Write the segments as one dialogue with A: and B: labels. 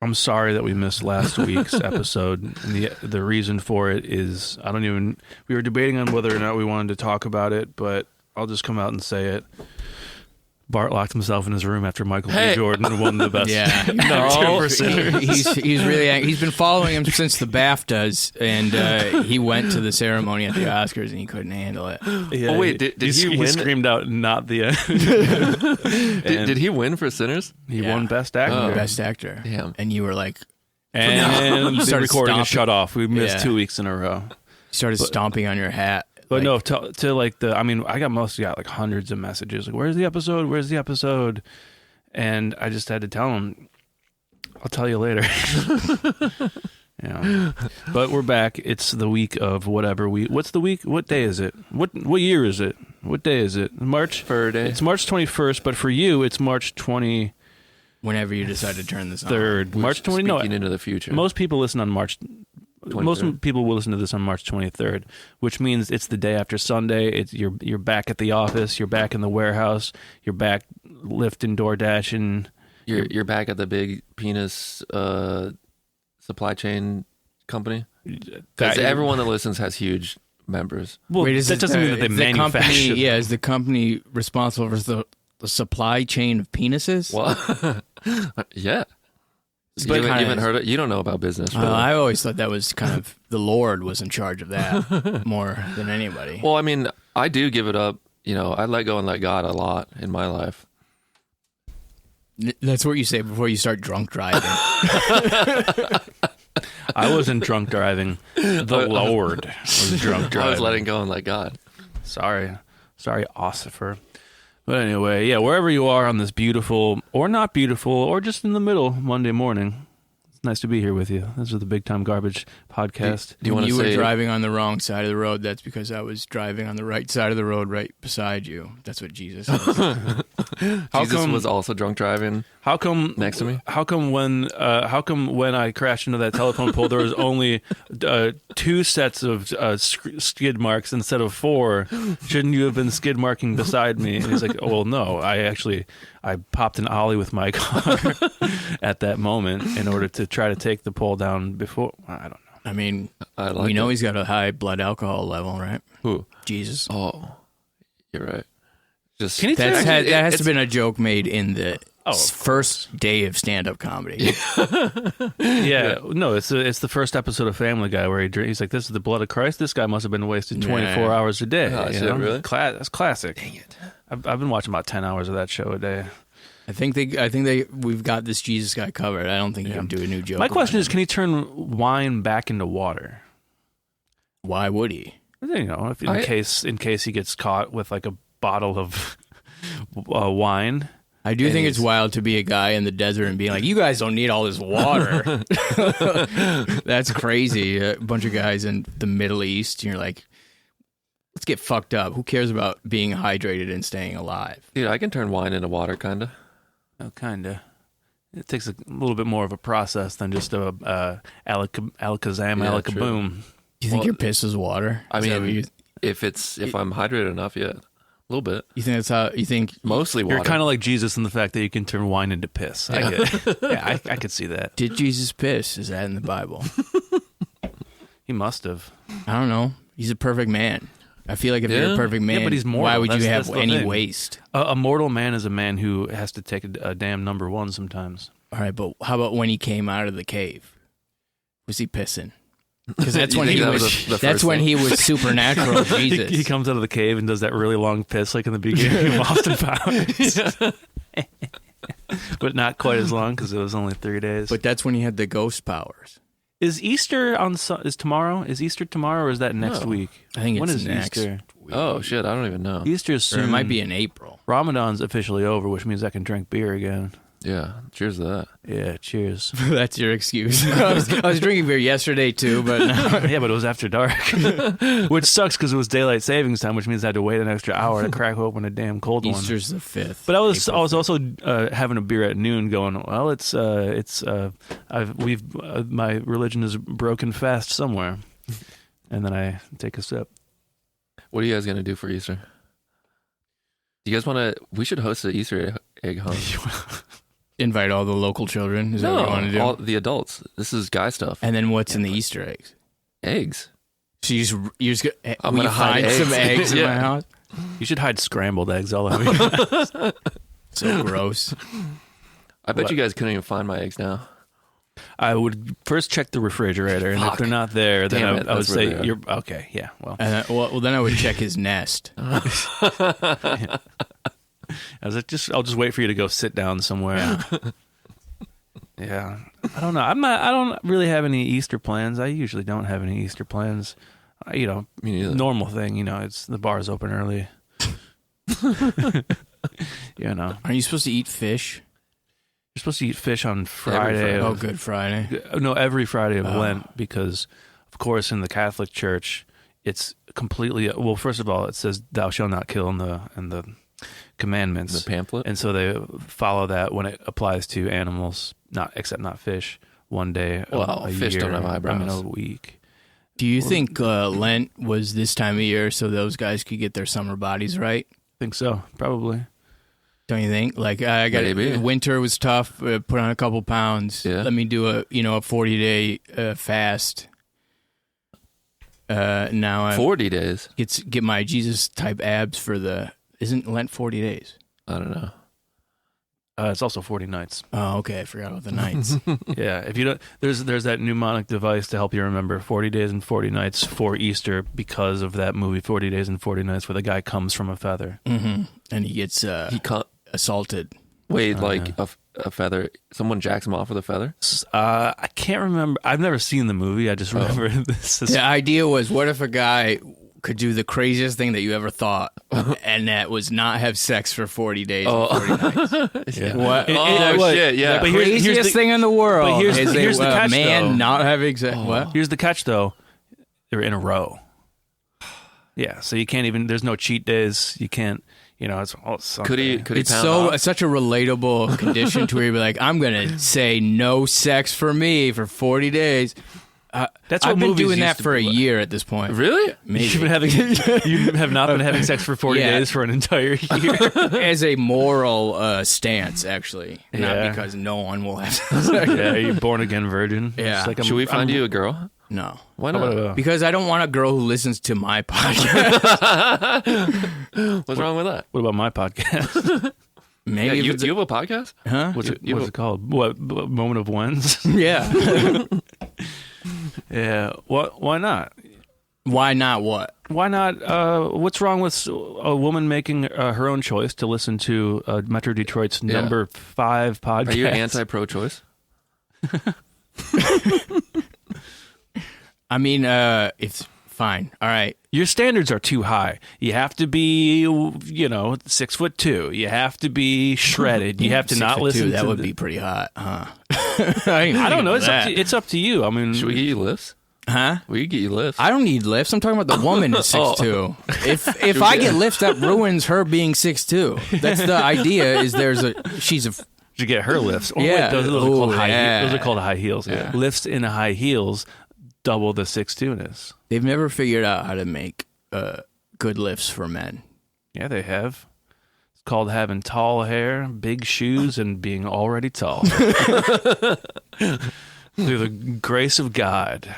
A: I'm sorry that we missed last week's episode. And the reason for it is we were debating on whether or not we wanted to talk about it, but I'll just come out and say it. Bart locked himself in his room after Michael B. Jordan won the best actor for Sinners.
B: He's been following him since the BAFTAs, and he went to the ceremony at the Oscars and he couldn't handle it.
A: Yeah,
C: wait, did he win?
A: He screamed out, "Not the end."
C: Did he win for Sinners?
A: He won Best Actor.
B: Best Actor.
C: Damn.
B: And you were like,
A: and the recording is shut off. We missed 2 weeks in a row.
B: You started stomping on your hat.
A: But no, to like I got like hundreds of messages. Like, where's the episode? Where's the episode? And I just had to tell him, I'll tell you later. But we're back. It's the week of whatever what's the week? What day is it? What year is it? What day is it? March?
C: Friday.
A: It's March 21st, but for you, it's March 20.
B: Whenever you decide to turn this on.
A: 3rd. March 20. No,
C: into the future.
A: Most people listen on March 23rd. Most people will listen to this on March 23rd, which means it's the day after Sunday. You're back at the office. You're back in the warehouse. You're back lifting, door dashing.
C: You're back at the big penis supply chain company. Because everyone that listens has huge members.
A: Well, that doesn't mean that they manufacture.
B: Is the company responsible for the supply chain of penises?
C: Well, yeah. You haven't heard it? You don't know about business. Really.
B: I always thought that was kind of the Lord was in charge of that more than anybody.
C: Well, I mean, I do give it up. I let go and let God a lot in my life.
B: That's what you say before you start drunk driving.
A: I wasn't drunk driving. The Lord was drunk driving.
C: I was letting go and let God.
A: Sorry, Ossifer. But anyway, wherever you are on this beautiful or not beautiful or just in the middle Monday morning, it's nice to be here with you. This is the Big Time Garbage podcast.
B: Do you want to say... were driving on the wrong side of the road, that's because I was driving on the right side of the road right beside you. That's what Jesus is.
C: Jesus was also drunk driving.
A: How come
C: next to me?
A: How come when I crashed into that telephone pole, there was only 2 sets of skid marks instead of 4? Shouldn't you have been skid marking beside me? And he's like, "Oh, well, no. I popped an ollie with my car at that moment in order to try to take the pole down before." I don't know.
B: I mean, we know he's got a high blood alcohol level, right?
C: Who?
B: Jesus.
C: Oh, you're right.
B: That has to been a joke made in the first day of stand-up comedy.
A: No, it's the first episode of Family Guy where he's like, "This is the blood of Christ." This guy must have been wasted 24 hours a day.
C: Oh, shit, really?
A: That's classic.
C: Dang it!
A: I've been watching about 10 hours of that show a day.
B: I think we've got this Jesus guy covered. I don't think he can do a new joke.
A: My question is, can he turn wine back into water?
B: Why would he?
A: If in case he gets caught with like a bottle of wine.
B: I do think it's wild to be a guy in the desert and being like, "You guys don't need all this water." That's crazy. A bunch of guys in the Middle East, and you're like, let's get fucked up. Who cares about being hydrated and staying alive?
C: Dude, I can turn wine into water, kind of.
A: Oh, kind of. It takes a little bit more of a process than just a alakazam, alakaboom.
B: Do you think your piss is water?
C: I mean, if I'm hydrated enough, yeah. A little bit.
B: You think that's how you think?
C: Mostly water.
A: You're kind of like Jesus in the fact that you can turn wine into piss. I get it. I could see that.
B: Did Jesus piss? Is that in the Bible?
A: He must have.
B: I don't know. He's a perfect man. I feel like if you're a perfect man,
A: but he's mortal.
B: Why would you have any waste?
A: A mortal man is a man who has to take a damn number one sometimes.
B: All right, but how about when he came out of the cave? Was he pissing? Because that's when he was. That's when he was supernatural. Jesus.
A: He comes out of the cave and does that really long piss, like in the beginning of Austin Powers. But not quite as long because it was only 3 days.
B: But that's when he had the ghost powers.
A: Is Easter tomorrow? Is Easter tomorrow, or is that next week?
B: I think
A: when
B: it's
A: is
B: next
A: Easter?
C: Oh shit, I don't even know.
A: Easter is soon.
B: Or it might be in April.
A: Ramadan's officially over, which means I can drink beer again.
C: Yeah, cheers to that.
A: Yeah, cheers.
B: That's your excuse. I was drinking beer yesterday too, but
A: yeah, but it was after dark, which sucks because it was daylight savings time, which means I had to wait an extra hour to crack open a damn cold one.
B: Easter's the 5th.
A: But I was also having a beer at noon, going, well, my religion is broken fast somewhere, and then I take a sip.
C: What are you guys gonna do for Easter? Do you guys want to? We should host an Easter egg hunt.
B: Invite all the local children. Is that what you want to do?
C: All the adults. This is guy stuff.
B: And then what's in the Easter eggs?
C: Eggs.
B: So you're just
C: I'm gonna hide
B: some eggs in
C: Yeah.
B: my house.
A: You should hide scrambled eggs all over you.
B: So gross.
C: I bet you guys couldn't even find my eggs now.
A: I would first check the refrigerator, and if they're not there, then
C: Damn it,
A: I would
C: that's where they
A: say
C: are.
A: you're okay. Yeah, well,
B: And well, then I would check his nest.
A: I was like, I'll just wait for you to go sit down somewhere. Yeah, I don't know. I don't really have any Easter plans. I usually don't have any Easter plans.
C: Me neither.
A: Normal thing. It's the bar's open early.
B: Are you supposed to eat fish?
A: You're supposed to eat fish on Friday.
B: Oh, Good Friday.
A: No, every Friday of Lent, because, of course, in the Catholic Church, it's completely. Well, first of all, it says "Thou shalt not kill" in the commandments,
C: The pamphlet.
A: and so they follow that when it applies to animals, except not fish. One day,
C: Well,
A: a
C: fish
A: year,
C: don't have eyebrows.
A: a week.
B: Do you think Lent was this time of year so those guys could get their summer bodies right?
A: I think so, probably.
B: Don't you think? Like I got
C: Maybe.
B: winter was tough. Put on a couple pounds.
C: Yeah.
B: Let me do a 40-day fast. Now I
C: 40 days.
B: get my Jesus type abs for the. Isn't Lent 40 days?
C: I don't know.
A: It's also 40 nights.
B: Oh, okay. I forgot about the nights.
A: Yeah, if you don't, there's that mnemonic device to help you remember 40 days and 40 nights for Easter because of that movie 40 Days and 40 Nights where the guy comes from a feather.
B: Mm-hmm. And he gets
C: He can't
B: assaulted.
C: wait like a feather. Someone jacks him off with a feather.
A: I can't remember. I've never seen the movie. I just remember this.
B: The idea was, what if a guy could do the craziest thing that you ever thought, and that was not have sex for 40 days and 40 nights?
A: Yeah.
B: What?
C: Shit! Yeah.
B: The
A: But here's
B: craziest
A: the-
B: thing in the world
A: but here's the
B: a
A: catch,
B: man
A: though.
B: not having sex. What?
A: Here's the catch, though. They're in a row. Yeah, so you can't even. There's no cheat days. You can't. It's all Sunday.
C: Could he
B: It's
C: pound
B: so
C: off?
B: it's such a relatable condition to where you'd be like, I'm gonna say no sex for me for 40 days.
A: That's what
B: I've been
A: movies
B: doing
A: used
B: that
A: to
B: for a
A: be like.
B: year at this point.
C: Really?
B: Maybe.
A: You have not been having sex for 40
B: Yeah.
A: days for an entire year.
B: As a moral stance, actually,
A: Yeah.
B: not because no one will have sex.
A: Yeah, you born again virgin.
B: Yeah.
A: It's like
C: Should we find you a girl?
B: No.
C: Why
A: How
C: not?
A: about,
B: Because I don't want a girl who listens to my podcast.
C: What's wrong with that?
A: what about my podcast?
B: Maybe
C: Yeah,
B: if it's
C: you have a podcast?
B: huh?
A: What's
C: You-
A: it called? What Moment of Wins?
B: Yeah.
A: Yeah. Why not?
B: Why not? What?
A: Why not? What's wrong with a woman making her own choice to listen to Metro Detroit's number 5 podcast?
C: Are you anti-pro-choice?
B: I mean, it's fine. All right.
A: Your standards are too high. You have to be, 6'2". You have to be shredded. You have to not
B: 6'2",
A: listen.
B: That
A: to
B: would
A: the-
B: be pretty hot, huh?
A: I don't know.
B: That.
A: It's up to you. I mean,
C: Should we get you lifts?
B: Huh?
C: We get you lifts.
B: I don't need lifts. I'm talking about the woman is 6'2". If I get lifts, that ruins her being 6'2". That's the idea. Is she's a
A: to get her lifts. Or
B: Yeah.
A: wait, those are called
B: Ooh,
A: high.
B: yeah.
A: Those are called high heels.
B: Yeah.
A: Lifts in high heels double the 6'2"ness.
B: They've never figured out how to make good lifts for men.
A: Yeah, they have. It's called having tall hair, big shoes, and being already tall. Through the grace of God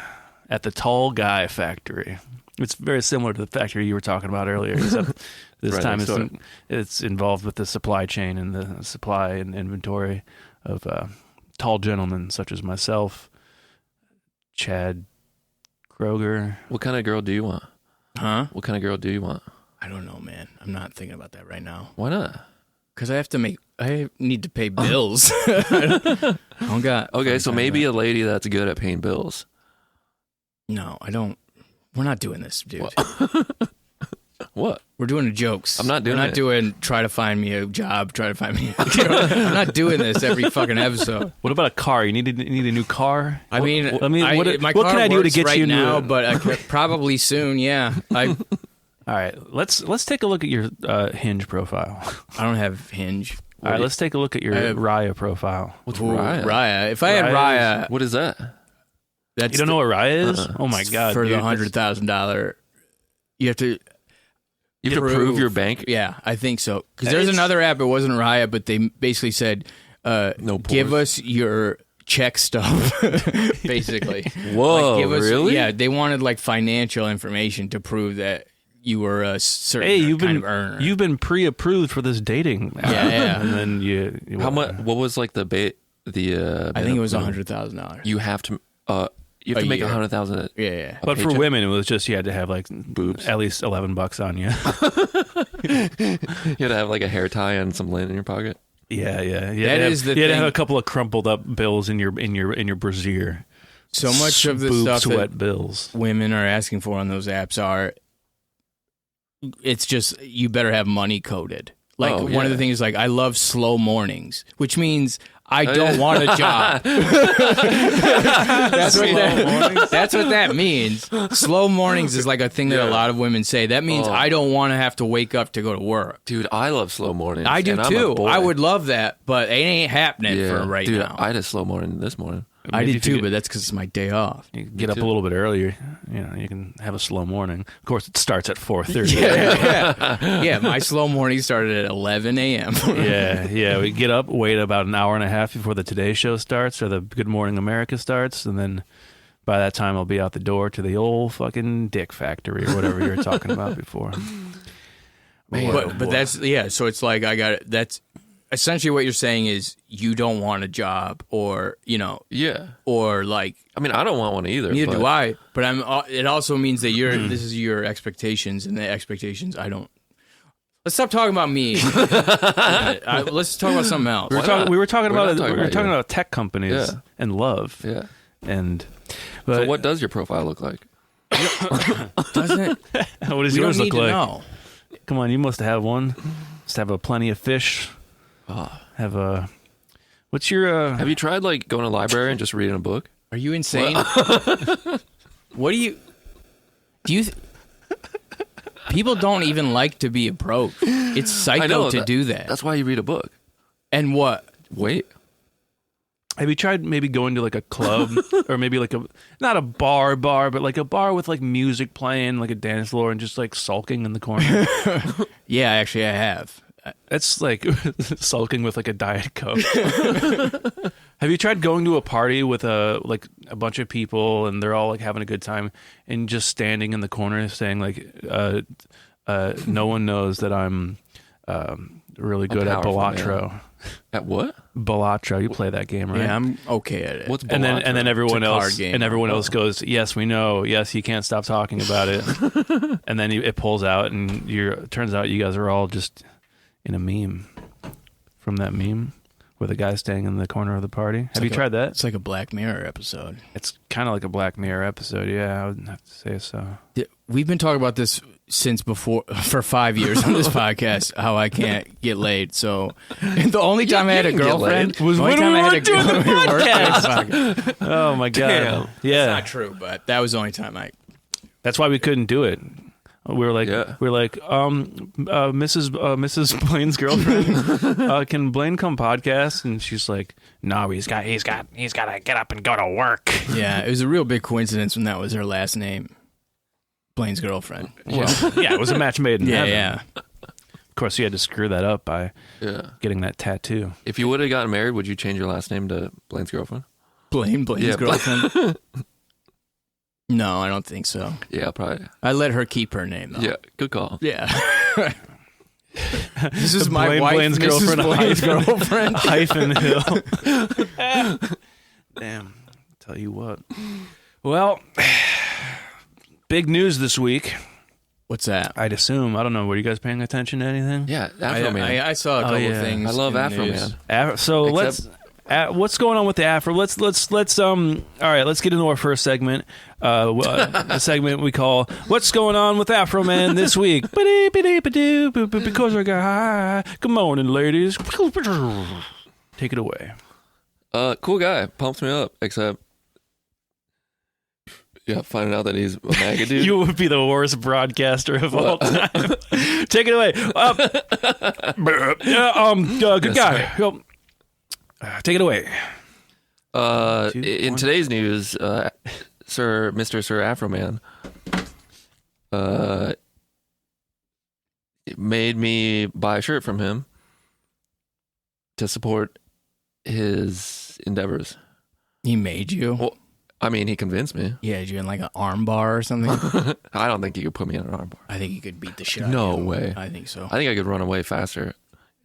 A: at the Tall Guy Factory. It's very similar to the factory you were talking about earlier, except this
C: Right
A: time
C: next door.
A: it's involved with the supply chain and the supply and inventory of tall gentlemen such as myself, Chad Kroger.
C: What kind of girl do you want?
B: Huh?
C: What kind of girl do you want?
B: I don't know, man. I'm not thinking about that right now.
C: Why not?
B: Because I need to pay bills. I don't got.
C: Okay, so maybe a lady that's good at paying bills.
B: No, I don't. We're not doing this, dude.
C: What?
B: We're doing the jokes.
C: I'm not doing
B: We're not
C: it.
B: doing try to find me a job, try to find me I'm not doing this every fucking episode.
A: What about a car? You need a new car?
B: I mean,
A: what
B: my
A: can
B: car
A: I do to
B: works
A: get
B: right
A: you into
B: now,
A: it?
B: but I could probably soon, yeah. I
A: All right, let's take a look at your Hinge profile.
B: don't have Hinge.
A: All right, let's take a look at your
B: I have-
A: Raya profile.
C: What's
B: Ooh,
C: Raya?
B: Raya. If I had
A: Raya's-
B: Raya,
C: What is that?
B: that's
A: You don't know what Raya is? Oh my god!
B: for
A: dude,
B: the $100,000. You have to.
C: You have to prove your bank.
B: Yeah, I think so. Because
A: That
B: there's
A: is-
B: another app. It wasn't Raya, but they basically said,
C: No
B: give
C: pores.
B: us your check stuff, basically.
C: Whoa,
B: give us,
C: really?
B: Yeah, they wanted like financial information to prove that you were a certain
A: Hey,
B: kind of earner.
A: you've been pre-approved for this dating.
B: Yeah.
A: And then you
C: How much? What was like the bait?
B: I think it was $100,000.
C: You have to. You have to make
B: year.
C: 100,000.
B: Yeah.
A: But for
C: paycheck?
A: women, it was just you had to have like
C: Boobs.
A: at least $11 on you.
C: You had to have like a hair tie and some lint in your pocket.
A: Yeah. You
B: That
A: had
B: is
A: to
B: the
A: have, you had to have
B: thing.
A: a couple of crumpled up bills in your brassiere.
B: So much of the
A: Boob
B: stuff
A: sweat
B: that
A: bills.
B: women are asking for on those apps it's just you better have money coded. Like one of the things, like I love slow mornings, which means I don't want a job. That's what that means. Slow mornings is like a thing that a lot of women say. That means I don't want to have to wake up to go to work.
C: Dude, I love slow mornings.
B: I do
C: and I'm a
B: too.
C: boy.
B: I would love that, but it ain't happening for right
C: dude,
B: now.
C: I had a slow morning this morning.
B: I
A: Maybe
B: did
A: if you
B: too,
A: get-
B: but that's because it's my day off.
A: You get up a little bit earlier. You can have a slow morning. Of course, it starts at 4:30.
B: Yeah, my slow morning started at 11 a.m.
A: Yeah. We get up, wait about an hour and a half before the Today Show starts or the Good Morning America starts, and then by that time I'll be out the door to the old fucking dick factory or whatever you were talking about before.
B: But that's so it's like that's essentially what you're saying is you don't want a job or or like
C: I mean, I don't want one either.
B: neither
C: but
B: do I, but it also means that this is your expectations, and the expectations I don't. Let's stop talking about me. Let's talk about something else.
A: We were talking
C: We're
A: about
C: not talking about you.
A: about tech companies and love.
C: Yeah.
A: And
C: So what does your profile look like?
B: Doesn't
A: what does
B: we
A: yours
B: don't need
A: look like?
B: to know.
A: Come on, you must have one. Must have a plenty of fish. Have a. What's your?
C: Have you tried like going to a library and just reading a book?
B: Are you insane? What do you? People don't even like to be approached. It's psycho
C: I know,
B: to do that.
C: That's why you read a book.
B: And what?
C: Wait.
A: Have you tried maybe going to like a club or maybe like not a bar, but like a bar with like music playing, like a dance floor, and just like sulking in the corner?
B: Yeah, actually, I have.
A: That's like sulking with like a Diet Coke. Have you tried going to a party with a bunch of people and they're all like having a good time and just standing in the corner saying like, no one knows that I'm really good at
C: powerful
A: Balatro.
C: man. At what?
A: Balatro, you play that game, right?
B: Yeah, I'm okay at it.
C: What's
A: and then everyone
B: It's a card
A: else
B: game.
A: else goes, yes, we know, yes, you can't stop talking about it. And then it pulls out and turns out you guys are all just in a meme from that meme where the guy's standing in the corner of the party. Have you tried that?
B: It's like a Black Mirror episode.
A: It's kind of like a Black Mirror episode. Yeah, I would have to say so.
B: We've been talking about this since for 5 years on this podcast, how I can't get laid. So the only time I had a
C: can get
B: girlfriend
A: laid. Was
B: the only
A: when
B: time
A: we
B: I had
A: weren't doing the
B: podcast.
A: Oh my god!
C: Damn.
A: Yeah,
B: Not true, but that was the only time I.
A: that's why we couldn't do it. We were like, Mrs. Blaine's girlfriend, can Blaine come podcast? And she's like, no, he's got to get up and go to work.
B: Yeah, it was a real big coincidence when that was her last name, Blaine's girlfriend.
A: Well, yeah, it was a match made in heaven.
B: Yeah.
A: Of course, you had to screw that up by getting that tattoo.
C: If you would have gotten married, would you change your last name to Blaine's girlfriend?
B: Blaine's girlfriend. No, I don't think so.
C: Yeah, probably.
B: I let her keep her name though.
C: Yeah, good call.
B: Yeah. This is my wife,
A: Blaine's
B: Mrs.
A: girlfriend,
B: Blaine's girlfriend.
A: Hyphen Hill. Damn, tell you what. Well, big news this week.
B: What's that?
A: I'd assume. I don't know. Were you guys paying attention to anything?
C: Yeah, Afroman.
B: I saw a couple
A: yeah.
B: things.
C: I love
B: in the news.
C: Afroman.
A: So
C: Except-
A: what's going on with the Afro? Let's all right, let's get into our first segment. A segment we call "What's Going On with Afroman This Week." Because I got high. Good morning, ladies. Take it away.
C: Cool guy. Pumps me up. Except, finding out that he's a MAGA dude.
A: You would be the worst broadcaster of all time. Take it away. Good guy. Take it away.
C: In today's news, Mr. Sir Afroman, made me buy a shirt from him to support his endeavors.
B: He made you?
C: Well, I mean, he convinced me.
B: He had you in like an arm bar or something?
C: I don't think he could put me in an arm bar.
B: I think he could beat the shit out
C: No
B: of you.
C: way.
B: I think so.
C: I think I could run away faster.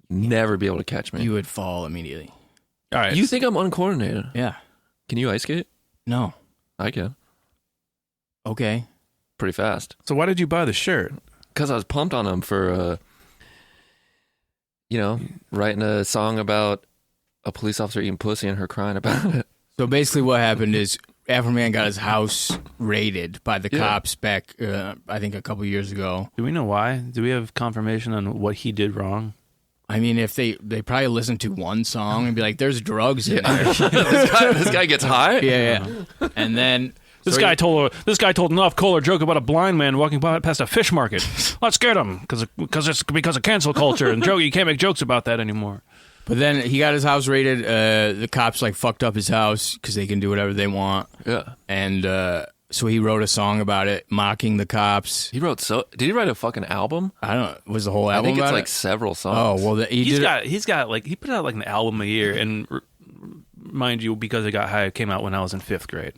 C: Never be able to catch me.
B: You would fall immediately.
A: All right.
C: You think I'm uncoordinated?
B: Yeah.
C: Can you ice skate?
B: No.
C: I can.
B: Okay.
C: Pretty fast.
A: So why did you buy the shirt?
C: Because I was pumped on him for, writing a song about a police officer eating pussy and her crying about it.
B: So basically what happened is Afroman got his house raided by the cops back, I think, a couple years ago.
A: Do we know why? Do we have confirmation on what he did wrong?
B: I mean, if they probably listened to one song and be like, there's drugs in there.
C: this guy gets high?
B: Yeah. And then...
A: This guy told an off-color joke about a blind man walking past a fish market. Let's get him because of cancel culture and you can't make jokes about that anymore.
B: But then he got his house raided. The cops like fucked up his house because they can do whatever they want.
C: Yeah.
B: And so he wrote a song about it, mocking the cops.
C: Did he write a fucking album?
B: I don't know. Was the whole album?
C: I think it's
B: about
C: like
B: it?
C: several songs.
B: Oh well, he
A: put out like an album a year, and mind you, because it got high, it came out when I was in 5th grade.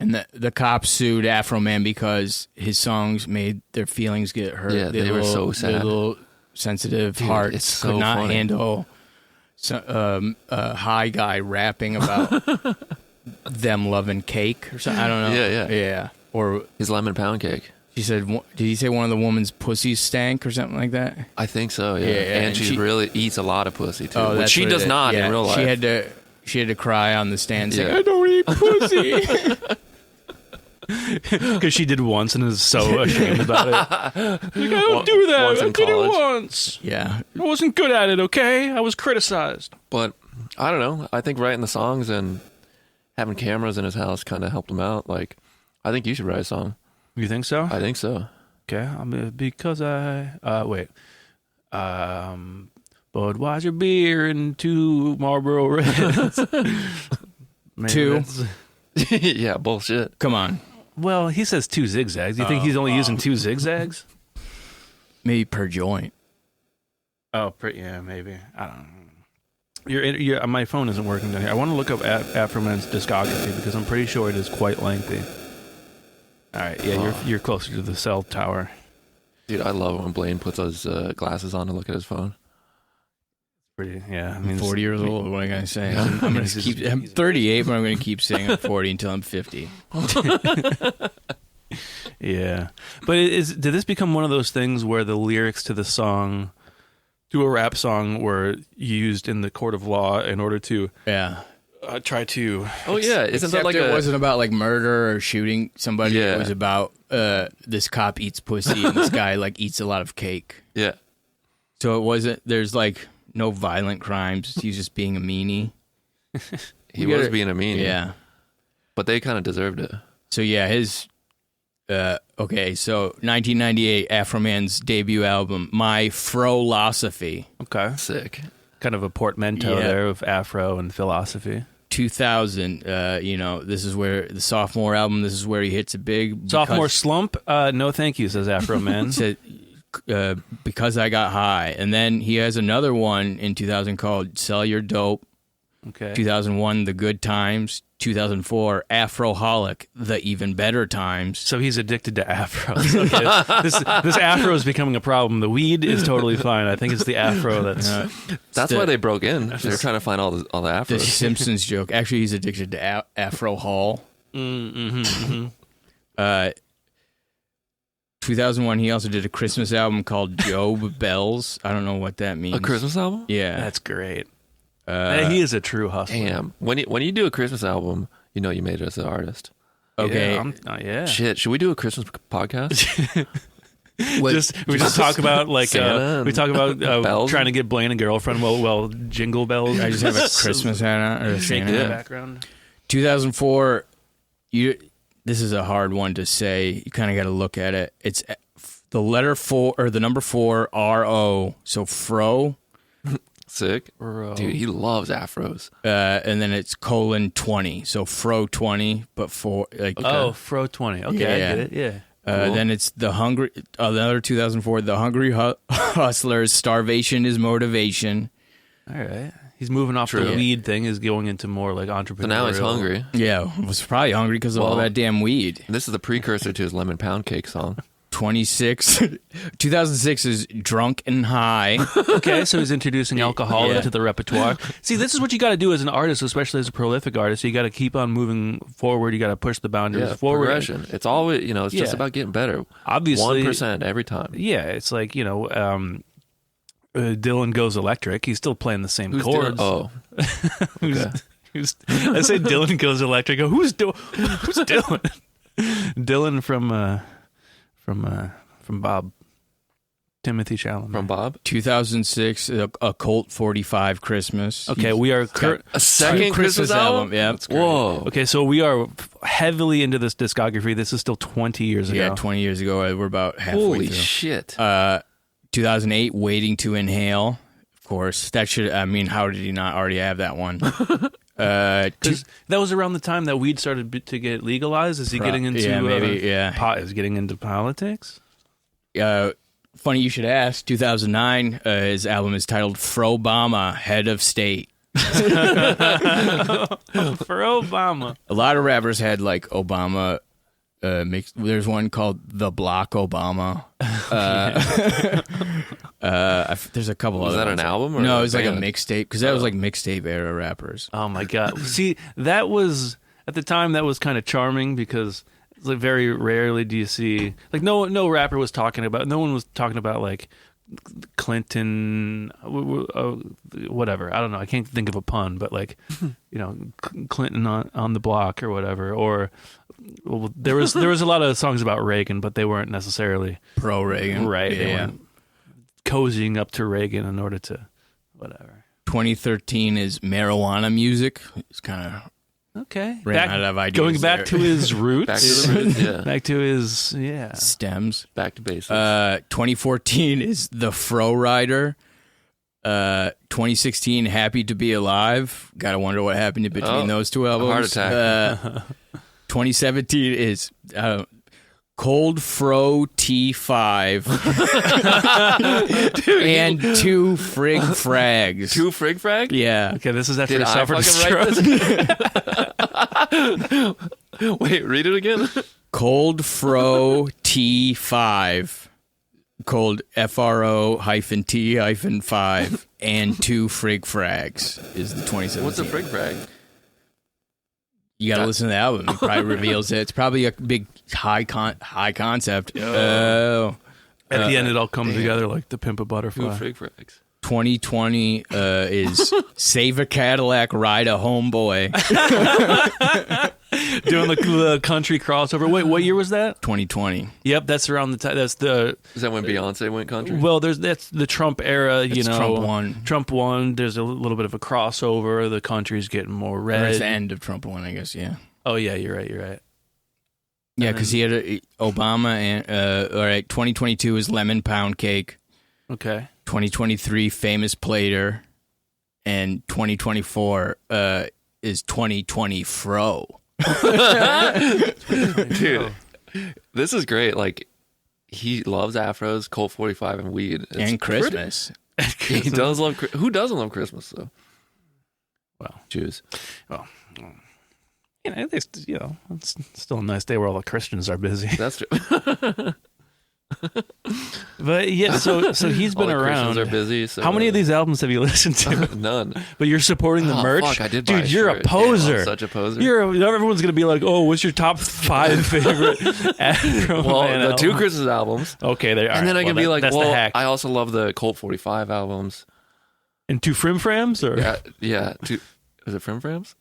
B: And the cops sued Afroman because his songs made their feelings get hurt.
C: Yeah, they were so sad.
B: Their little sensitive hearts
C: it's so
B: could not
C: funny.
B: handle a high guy rapping about them loving cake or something. I don't know. Yeah. Or
C: His lemon pound cake.
B: she said, did he say one of the woman's pussies stank or something like that?
C: I think so, yeah.
B: Yeah,
C: and she really eats a lot of pussy, too.
B: Oh,
C: which
B: that's
C: she
B: what it
C: does
B: is.
C: not
B: Yeah,
C: in real life.
B: She had to cry on the stand saying,
C: Yeah.
B: I don't eat pussy.
A: Because she did once and is so ashamed about it. Like, I don't do that.
C: Once
A: I
C: in
A: did it
C: college.
A: once.
B: Yeah.
A: I wasn't good at it, okay? I was criticized.
C: But I don't know. I think writing the songs and having cameras in his house kind of helped him out. Like, I think you should write a song.
A: You think so?
C: I think so.
A: Okay. Because wait. Budweiser beer and 2 Marlboro Reds. Man,
B: 2?
A: that's-
C: Yeah, bullshit.
B: Come on.
A: Well, he says 2 zigzags. You think he's only using 2 zigzags?
B: Maybe per joint.
A: Oh, yeah, maybe. I don't know. My phone isn't working down here. I want to look up Afroman's discography because I'm pretty sure it is quite lengthy. All right, yeah, you're closer to the cell tower.
C: Dude, I love it when Blaine puts his glasses on to look at his phone.
A: Pretty, yeah. I mean,
B: I'm 40 years old. What am I going to say? I'm 38, but I'm going to keep saying I'm 40 until I'm 50.
A: Yeah, but did this become one of those things where the lyrics to the song, to a rap song, were used in the court of law in order to try to?
C: Oh, yeah. Isn't that like
B: it wasn't about like murder or shooting somebody.
C: Yeah.
B: It was about this cop eats pussy and this guy like eats a lot of cake.
C: Yeah.
B: So it wasn't. There's like no violent crimes. He's just being a meanie.
C: He was being a meanie.
B: Yeah.
C: But they kind of deserved it.
B: So yeah, his. Okay, so 1998, Afroman's debut album, My Frolosophy.
A: Okay,
C: Sick.
A: kind of a portmanteau there of Afro and philosophy.
B: 2000, this is where the sophomore album. This is where he hits it big.
A: Sophomore slump? No, thank you, says Afroman.
B: Said, because I got high. And then he has another one in 2000 called Sell Your Dope.
A: Okay.
B: 2001, The Good Times. 2004, Afroholic, The Even Better Times.
A: So he's addicted to afros. Okay. This afro is becoming a problem. The weed is totally fine. I think it's the afro
C: That's why they broke in. They're trying to find all the
B: The
C: afros.
B: Simpsons joke. Actually, he's addicted to Afro Hall. 2001, he also did a Christmas album called Job Bells. I don't know what that means.
C: A Christmas album?
B: Yeah.
A: That's great. He is a true hustler.
C: Damn. When you do a Christmas album, you know you made it as an artist.
B: Okay.
A: Yeah.
C: Shit, should we do a Christmas podcast?
A: We just talk about like
C: Santa
A: we talk about
C: bells.
A: trying to get Blaine a girlfriend. Well, jingle bells.
B: I just have a Christmas hat on, or a
A: Shake
B: Santa
A: in the
B: hat.
A: background.
B: 2004, this is a hard one to say. You kind of got to look at it. It's the letter 4 or the number 4 RO. So Fro.
C: Sick. Dude, he loves afros.
B: And then it's :20. So Fro 20, but for like
A: Oh, Fro 20. Okay,
B: Yeah.
A: I get it. Yeah.
C: Cool.
B: Then it's another 2004, The Hungry Hustlers, Starvation is Motivation.
A: All right. He's moving off
C: True.
A: the weed thing. Is going into more like entrepreneurial.
C: So now he's hungry.
B: Yeah, was probably hungry because of all that damn weed.
C: This is the precursor to his lemon pound cake song.
B: 2006 is Drunk and High.
A: Okay, so he's introducing alcohol
B: Yeah.
A: into the repertoire. See, this is what you got to do as an artist, especially as a prolific artist. You got to keep on moving forward. You got to push the boundaries forward.
C: Progression. It's always, it's just about getting better.
A: Obviously,
C: 1% every time.
A: Yeah, it's like Dylan Goes Electric. He's still playing the same chords.
C: Oh,
A: I say Dylan Goes Electric. I go, Who's Dylan? Dylan from Bob. Timothy Chalamet.
C: from Bob.
B: 2006, a Colt 45 Christmas.
A: Okay, we are
C: A second Christmas album?
B: Yeah.
C: Whoa.
A: Okay, so we are heavily into this discography. This is still 20 years ago.
B: Yeah, 20 years ago. We're about halfway
C: Holy
B: through.
C: shit.
B: 2008, Waiting to Inhale. Of course. That should, how did he not already have that one?
A: 'Cause that was around the time that weed started to get legalized. Is he getting into is he getting into politics?
B: Funny you should ask. 2009, his album is titled Frobama, Head of State.
A: For Obama.
B: A lot of rappers had like Obama mixed. There's one called The Block Obama. There's a couple
C: Was
B: other
C: that
B: ones.
C: an album? Or
B: No, it was like a
C: band?
B: mixtape because that was like mixtape era rappers.
A: Oh my god. See, that was at the time that was kind of charming because it's like very rarely do you see like no rapper was talking about no one was talking about like Clinton whatever. I don't know. I can't think of a pun, but like Clinton on the block or whatever or there was a lot of songs about Reagan, but they weren't necessarily
B: Pro Reagan.
A: right. They
B: Yeah.
A: weren't cozying up to Reagan in order to whatever.
B: 2013 is Marijuana Music. It's kind of
A: Okay.
B: ran out of ideas.
A: Going back to his roots.
C: Back to the roots, yeah.
A: Back to his
B: stems.
C: Back to basics.
B: 2014 is The Fro Rider. 2016, Happy to Be Alive. Gotta wonder what happened in between those two albums.
C: Heart attack.
B: 2017 is Cold Fro T5 and Two Frig Frags.
C: Two Frig Frag?
B: Yeah.
A: Okay, this is after
C: Did
A: he
C: I
A: suffered a
C: fucking
A: stroke.
C: write this? Wait, read it again.
B: Cold Fro T5. Cold FRO-T-5 and Two Frig Frags is the 2017.
C: What's a Frig Frag?
B: You got to listen to the album. It probably reveals it. It's probably a big high concept. Oh.
A: At the end, it all comes together like the Pimp a
C: Two
A: Butterfly.
C: Frig Frags.
B: 2020 is Save a Cadillac, Ride a Homeboy.
A: Doing the country crossover. Wait, what year was that?
B: 2020.
A: Yep, that's around the time. That's the
C: Is that when Beyonce went country?
A: well. That's the Trump era.
B: It's Trump won.
A: There's a little bit of a crossover. The country's getting more
B: Or it's the
A: red.
B: end of Trump won, I guess, yeah.
A: Oh yeah, you're right.
B: Yeah, because he had Obama and, all right, 2022 is Lemon Pound Cake.
A: Okay.
B: 2023, Famous Plater. And 2024 is 2020 Fro.
C: Dude, this is great. Like, he loves afros, Colt 45, and weed. It's
B: And Christmas.
C: He does love. Who doesn't love Christmas though?
A: Well,
C: Jews.
A: well, at least it's still a nice day where all the Christians are busy.
C: That's true.
A: But yeah, so he's
C: All
A: been
C: the
A: around.
C: Christians are busy. So
A: How many of these albums have you listened to?
C: None.
A: But you're supporting the
C: Oh,
A: merch.
C: fuck, I did buy
A: Dude, you're
C: shirt.
A: a poser.
C: Damn, I'm such a poser.
A: Everyone's gonna be like, "Oh, what's your top 5 favorite Afroman
C: well, the two
A: albums?"
C: Christmas albums.
A: Okay, they are.
C: And then I can be like,
A: that's the
C: well,
A: hack.
C: I also love the Colt 45 albums.
A: And 2 Frim Frams or
C: Yeah. Is it Frim Frams?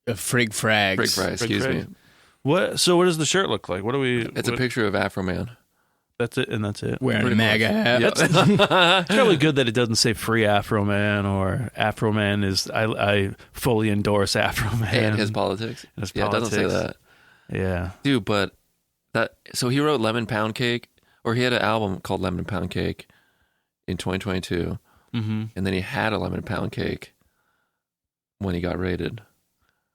B: Frig Frags.
C: Frig Fry, excuse me.
A: what? So what does the shirt look like? What do we?
C: It's a picture of Afroman.
A: That's it, and that's it.
B: Wearing a
C: Pretty
B: MAGA
C: much.
B: hat.
C: Yeah.
A: It's probably good that it doesn't say free Afroman or Afroman is. I fully endorse Afroman
C: And his politics.
A: His
C: Yeah, it doesn't say
A: politics.
C: that.
A: Yeah.
C: Dude, but so he wrote Lemon Pound Cake, or he had an album called Lemon Pound Cake in 2022,
A: Mm-hmm.
C: and then he had a Lemon Pound Cake when he got raided.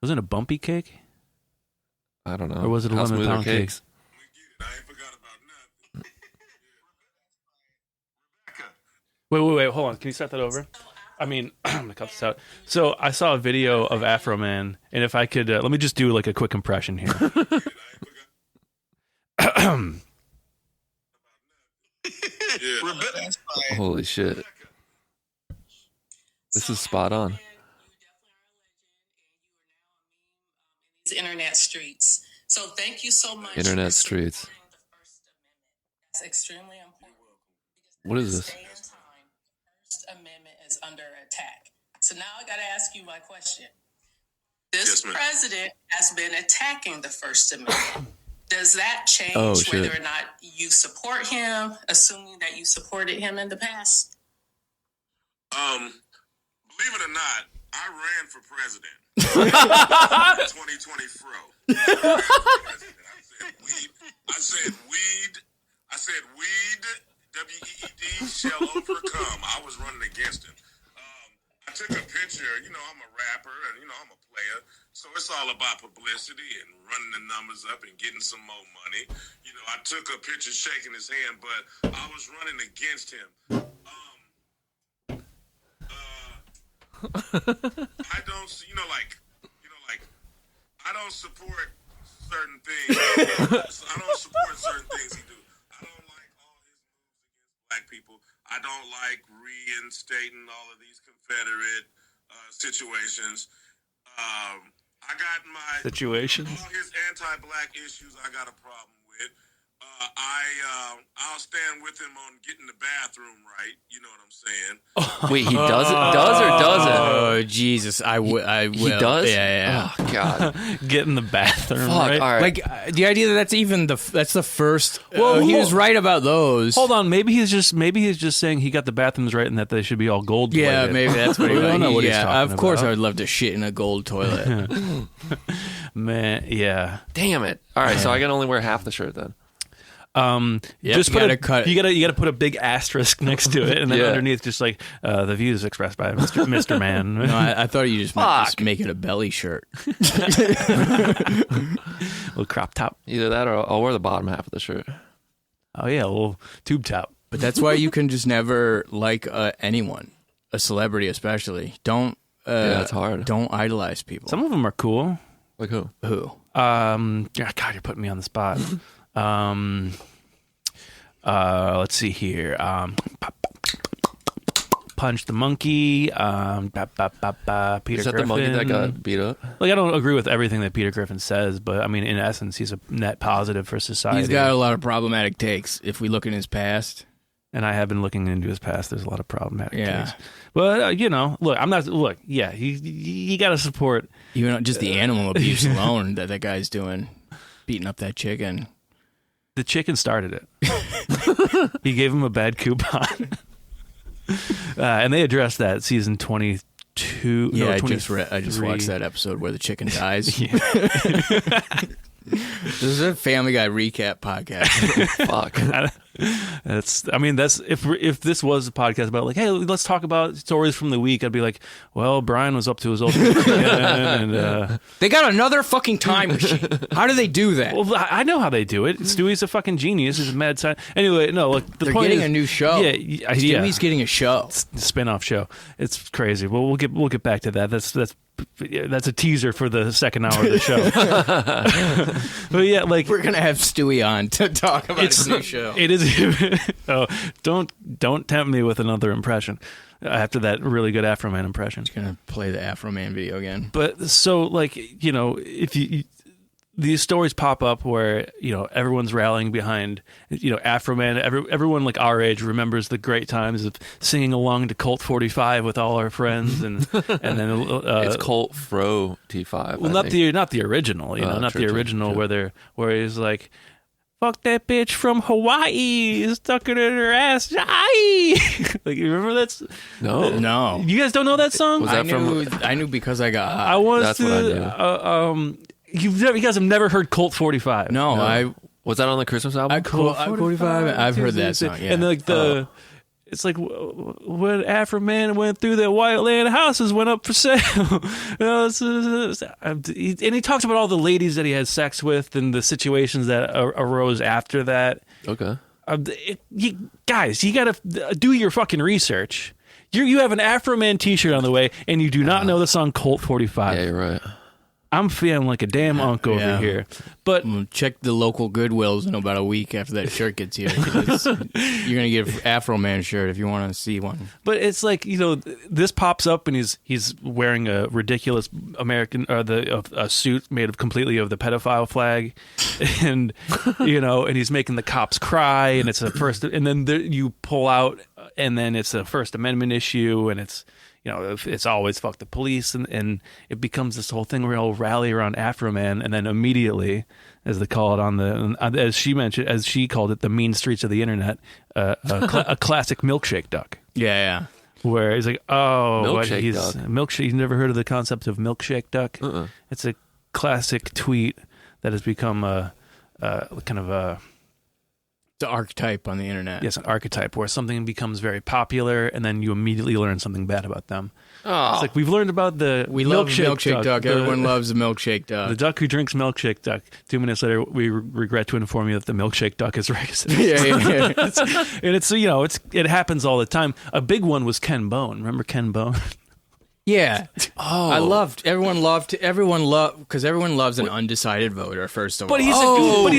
A: Wasn't it a bumpy cake?
C: I don't know.
A: Or was it a
C: How
A: lemon
C: smooth are
A: pound cake?
C: cakes?
A: Wait, hold on. Can you start that over? I mean, I'm gonna cut this out. So I saw a video of Afroman, and if I could, let me just do like a quick impression here.
C: Holy shit. This is spot on.
D: Internet streets. So thank you so much.
C: Internet streets.
D: That's extremely important.
C: What is this?
D: The First Amendment is under attack. So now I got to ask you my question. This president has been attacking the First Amendment. Does that change whether or not you support him, assuming that you supported him in the past?
E: Believe it or not, I ran for president. 2020 fro. I said weed, WEED shall overcome. I was running against him. I took a picture, I'm a rapper and, I'm a player. So it's all about publicity and running the numbers up and getting some more money. I took a picture shaking his hand, but I was running against him. I don't, I don't support certain things. I don't support certain things he do. I don't like all his moves against black people. I don't like reinstating all of these Confederate situations. I got my
A: Situations?
E: all his anti-black issues. I got a problem with. I'll stand with him on getting the bathroom right. You know what I'm saying?
C: Wait, he does or doesn't?
B: Oh, Jesus. I will.
C: He does?
B: Yeah.
C: Oh, God.
A: Get in the bathroom,
C: Fuck,
A: right?
C: all right.
B: Like, the idea that that's the first.
A: Well,
B: he was right about those.
A: Hold on, maybe he's just saying he got the bathrooms right and that they should be all gold plated.
B: Yeah, maybe that's what he
A: We don't know what he's talking
B: of course,
A: about.
B: I would love to shit in a gold toilet.
A: Man, yeah.
C: Damn it. All right, so I can only wear half the shirt then.
A: Just
B: you
A: put
B: gotta cut.
A: You gotta put a big asterisk next to it, and then
C: Yeah.
A: underneath, just like the views expressed by Mr. Man.
B: No, I thought you just meant
C: Fuck.
B: just make it a belly shirt.
A: Little crop top.
C: Either that or I'll wear the bottom half of the shirt.
A: Oh yeah, a little tube top.
B: But that's why you can just never like anyone, a celebrity especially. Don't.
C: Yeah, it's hard.
B: Don't idolize people.
A: Some of them are cool.
C: Like who?
B: Who?
A: Yeah, God, you're putting me on the spot. Let's see here. Punch the Monkey. Peter
C: Is that
A: Griffin.
C: the monkey that got beat up?
A: Like, I don't agree with everything that Peter Griffin says, but I mean, in essence, he's a net positive for society.
B: He's got a lot of problematic takes. If we look in his past,
A: And I have been looking into his past. There's a lot of problematic things.
B: Yeah.
A: But, look, I'm not, look, yeah, you got to support.
B: even just the animal abuse alone that guy's doing, beating up that chicken.
A: The chicken started it. He gave him a bad coupon. And they addressed that season 22.
B: Yeah,
A: no,
B: I
A: 23.
B: just watched that episode where the chicken dies. This is a Family Guy recap podcast.
C: Fuck.
A: That's if this was a podcast about like, hey, let's talk about stories from the week, I'd be like, well, Brian was up to his old tricks again, and
B: They got another fucking time machine. How do they do that?
A: well, I know how they do it. Stewie's a fucking genius. He's a mad scientist. Anyway, no, look, the
B: They're
A: point
B: getting
A: is,
B: a new show.
A: Yeah,
B: Stewie's getting a show.
A: spin-off show. It's crazy. Well, we'll get back to that. That's a teaser for the second hour of the show. But yeah, like,
B: We're gonna have Stewie on to talk about his new show.
A: it is. Oh, don't tempt me with another impression after that really good Afroman impression.
B: Gonna play the Afroman video again.
A: But so, like, if you these stories pop up where everyone's rallying behind Afroman. Everyone like our age remembers the great times of singing along to Colt 45 with all our friends, and then
C: It's Colt Fro T5.
A: well, not the original, not
C: true,
A: the
C: true,
A: original
C: true.
A: where he's like, fuck that bitch from Hawaii, stuck it in her ass. Aye. Like, you remember that?
B: No,
A: You guys don't know that song?
C: Was that
B: I knew because I got hot.
A: I was
C: That's what I knew.
A: You guys have never heard Colt 45?
B: No, I
C: Was that on the Christmas album?
B: Colt 45. I've heard that song. Yeah.
A: And like it's like when Afroman went through that white land, houses went up for sale. And he talks about all the ladies that he had sex with and the situations that arose after that.
C: Okay.
A: Guys, you got to do your fucking research. You have an Afroman T-shirt on the way, and you do not know the song Colt 45.
C: Yeah, you're right.
A: I'm feeling like a damn unk over here. But
B: check the local Goodwills in about a week after that shirt gets here. You're gonna get an Afroman shirt if you want to see one.
A: But it's like, this pops up and he's wearing a ridiculous American a suit made completely of the pedophile flag, and and he's making the cops cry, and it's a first, and then you pull out, and then it's a First Amendment issue, and it's. It's always fuck the police, and it becomes this whole thing where we all rally around Afroman, and then immediately, as they call it as she called it, the mean streets of the internet, a classic milkshake duck.
B: Yeah.
A: Where he's like,
C: milkshake duck.
A: Milkshake. You've never heard of the concept of milkshake duck? It's a classic tweet that has become a kind of a.
B: The archetype on the internet.
A: Yes, an archetype where something becomes very popular, and then you immediately learn something bad about them.
C: Oh.
A: It's like we've learned about the
B: milkshake duck. Everyone loves the milkshake duck.
A: The duck who drinks milkshake duck. 2 minutes later, we regret to inform you that the milkshake duck is racist.
B: Yeah.
A: It happens all the time. A big one was Ken Bone. Remember Ken Bone?
B: Yeah. Oh. Everyone loved because everyone loves an undecided voter, first of all.
A: But he's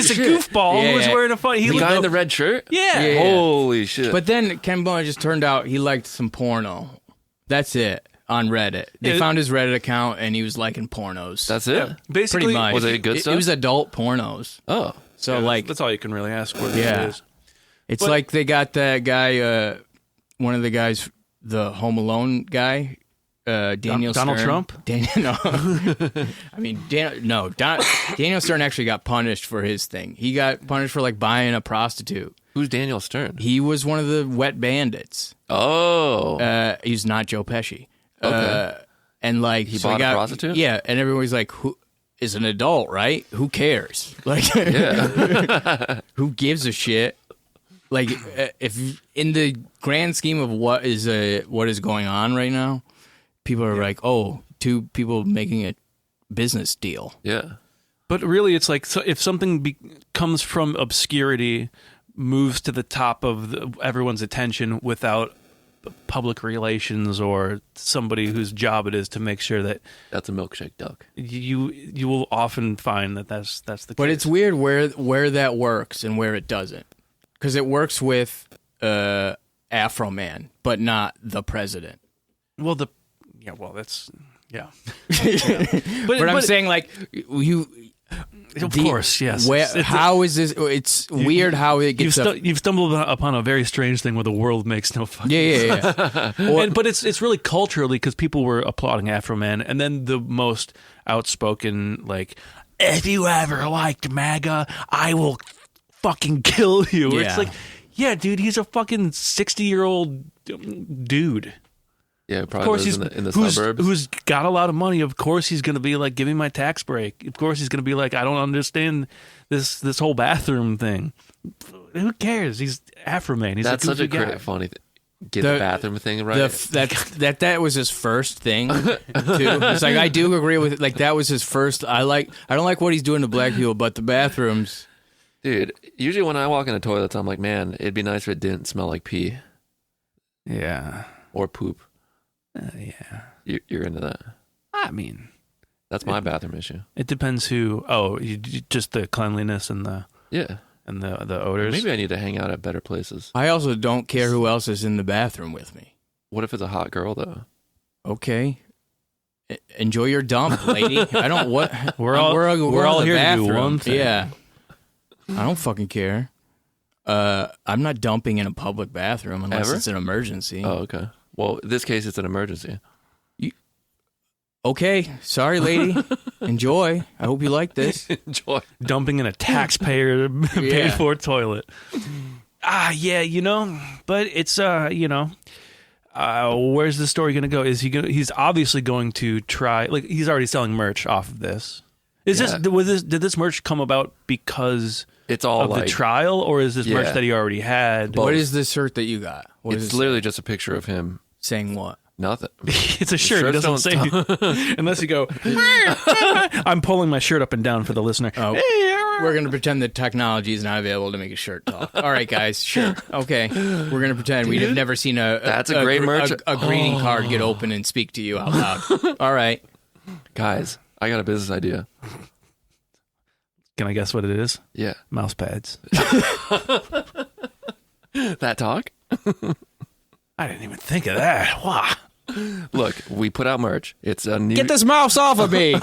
A: a goofball who was wearing a funny.
C: The guy in the red shirt?
A: Yeah.
C: Holy shit.
B: But then Ken Bone just turned out he liked some porno. That's it. On Reddit. They found his Reddit account and he was liking pornos.
C: That's it?
A: Yeah, basically.
B: Pretty much.
C: Was it good stuff?
B: It was adult pornos.
C: Oh.
B: So
A: that's all you can really ask for.
B: Yeah. It's like they got that guy, one of the guys, the Home Alone guy. Daniel Stern.
A: Donald Trump?
B: Daniel Stern actually got punished for his thing. He got punished for buying a prostitute.
C: Who's Daniel Stern?
B: He was one of the wet bandits.
C: Oh.
B: He's not Joe Pesci.
C: Okay.
B: And
C: he bought a prostitute?
B: Yeah, and everybody's like, who is an adult, right? Who cares?
C: Yeah.
B: Who gives a shit? If in the grand scheme of what is going on right now, people are like, two people making a business deal.
C: Yeah.
A: But really, it's like, so if something comes from obscurity, moves to the top of everyone's attention without public relations or somebody whose job it is to make sure that
C: that's a milkshake duck.
A: You will often find that's the case.
B: But it's weird where that works and where it doesn't, because it works with Afroman, but not the president.
A: Well, that's yeah.
B: But I'm saying you.
A: Of course, yes.
B: How is this? It's weird how it gets.
A: You've stumbled upon a very strange thing where the world makes no fucking sense.
B: Yeah.
A: But it's really culturally, because people were applauding Afroman, and then the most outspoken, if you ever liked MAGA, I will fucking kill you.
B: Yeah.
A: It's like, yeah, dude, he's a fucking 60-year-old dude.
C: Yeah, probably
A: of course
C: lives in the suburbs.
A: Who's got a lot of money. Of course he's going to be like, give me my tax break. Of course he's going to be like, I don't understand this whole bathroom thing. Who cares? He's Afroman.
C: That's such a great, funny thing. Get the bathroom thing right.
B: That was his first thing, too. It's like, I do agree with it. That was his first. I don't like what he's doing to black people, but the bathrooms.
C: Dude, usually when I walk into toilets, I'm like, man, it'd be nice if it didn't smell like pee.
A: Yeah.
C: Or poop.
A: Yeah.
C: You're into that?
A: I mean,
C: that's my bathroom issue.
A: It depends who. Oh, just the cleanliness and the the odors.
C: Maybe I need to hang out at better places.
B: I also don't care who else is in the bathroom with me.
C: What if it's a hot girl though?
B: Okay. Enjoy your dump, lady. I don't what
A: we're all here to do one thing.
B: Yeah. I don't fucking care. I'm not dumping in a public bathroom unless it's an emergency.
C: Oh, okay. Well, in this case, it's an emergency.
B: Okay. Sorry, lady. Enjoy. I hope you like this.
C: Enjoy.
A: Dumping in a taxpayer paid for toilet. Yeah, but it's, where's the story going to go? He's obviously going to try, he's already selling merch off of this. Did this merch come about because
C: it's all
A: of the trial, or is this merch that he already had?
B: What is this shirt that you got?
C: It's literally just a picture of him.
B: Saying what?
C: Nothing.
A: It's a shirt. It doesn't say unless you go. I'm pulling my shirt up and down for the listener.
B: Oh.
A: Hey,
B: We're going to pretend that technology is not available to make a shirt talk. All right, guys. Sure. Okay. We're going to pretend we've never seen
C: That's a great merch.
B: a greeting card get open and speak to you out loud. All right.
C: Guys, I got a business idea.
A: Can I guess what it is?
C: Yeah.
A: Mouse pads.
C: That talk?
A: I didn't even think of that. Wow.
C: Look, we put out merch. It's a new...
B: Get this mouse off of me.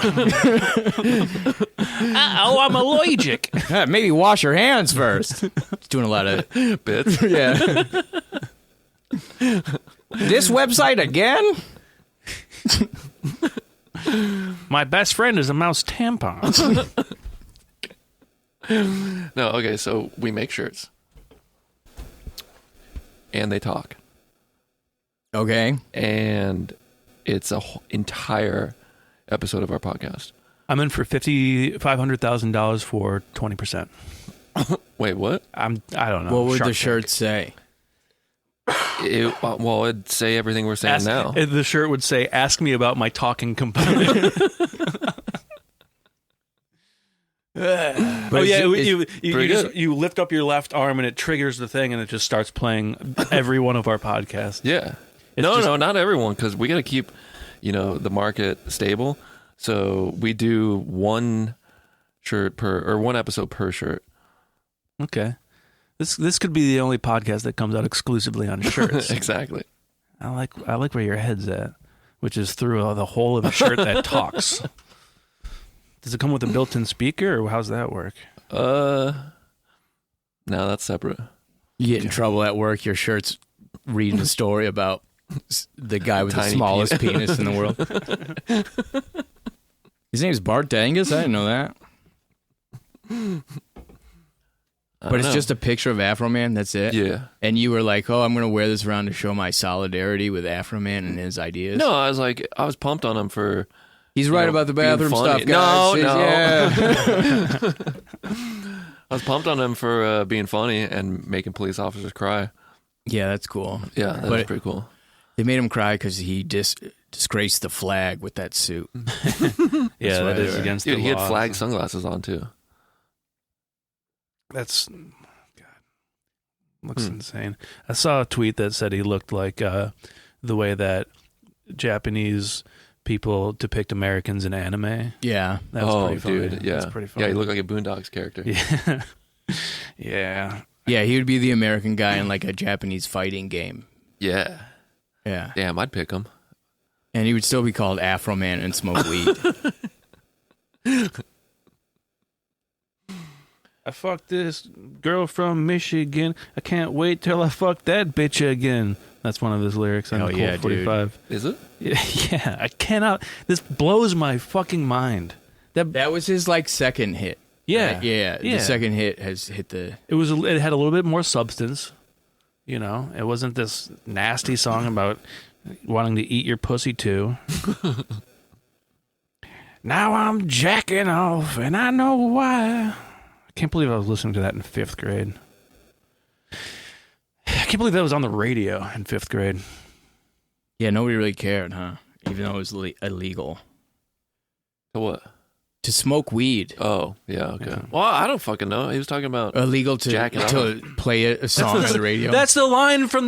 A: Oh, I'm allergic.
B: Maybe wash your hands first. It's doing a lot of
C: bits.
B: Yeah. This website again?
A: My best friend is a mouse tampon.
C: No, okay, so we make shirts. And they talk.
B: Okay.
C: And it's a entire episode of our podcast.
A: I'm in for $500,000 for 20%.
C: Wait, what?
A: I don't know.
B: What would
A: Shark
B: the shirt say?
C: Well, it'd say everything we're saying now.
A: The shirt would say, "Ask me about my talking component." You lift up your left arm and it triggers the thing and it just starts playing every one of our podcasts.
C: Yeah.
A: It's
C: No, not everyone, because we got to keep, the market stable. So we do one episode per shirt.
A: Okay. This could be the only podcast that comes out exclusively on shirts.
C: Exactly.
A: I like where your head's at, which is through the hole of a shirt that talks. Does it come with a built-in speaker, or how's that work?
C: No, that's separate.
B: You get in trouble at work, your shirt's reading a story about the guy with the
C: Tiny
B: smallest penis in the world. His name's Bart Dangus? I didn't know that. But it's just a picture of Afroman, that's it?
C: Yeah.
B: And you were like, I'm going to wear this around to show my solidarity with Afroman and his ideas?
C: No, I was pumped on him for...
B: He's right about the bathroom stuff, guys.
C: No.
B: Yeah.
C: I was pumped on him for being funny and making police officers cry.
B: Yeah, that's cool.
C: Yeah, that was pretty cool.
B: They made him cry because he disgraced the flag with that suit.
A: Yeah, that is against the law.
C: He had flag sunglasses on, too.
A: That's... God. Looks insane. I saw a tweet that said he looked like the way that Japanese people depict Americans in anime.
B: Yeah.
A: That was pretty funny.
C: Dude, yeah.
A: That's pretty funny.
C: Yeah, he looked like a Boondocks character.
A: Yeah. Yeah.
B: Yeah, he would be the American guy in like a Japanese fighting game.
C: Yeah.
B: Yeah.
C: Damn, I'd pick him.
B: And he would still be called Afroman and smoke weed.
A: I fucked this girl from Michigan. I can't wait till I fuck that bitch again. That's one of his lyrics on Colt 45.
C: Dude. Is it?
A: Yeah, I cannot. This blows my fucking mind.
B: That was his like second hit.
A: Yeah,
B: right? Yeah. The second hit has hit the...
A: It had a little bit more substance. It wasn't this nasty song about wanting to eat your pussy too. Now I'm jacking off and I know why. I can't believe I was listening to that in 5th grade. I can't believe that was on the radio in 5th grade.
B: Yeah, nobody really cared, huh? Even though it was illegal.
C: To what?
B: To smoke weed.
C: Oh, yeah, okay. Yeah. Well, I don't fucking know. He was talking about
B: illegal to play a song on the radio.
A: That's the line from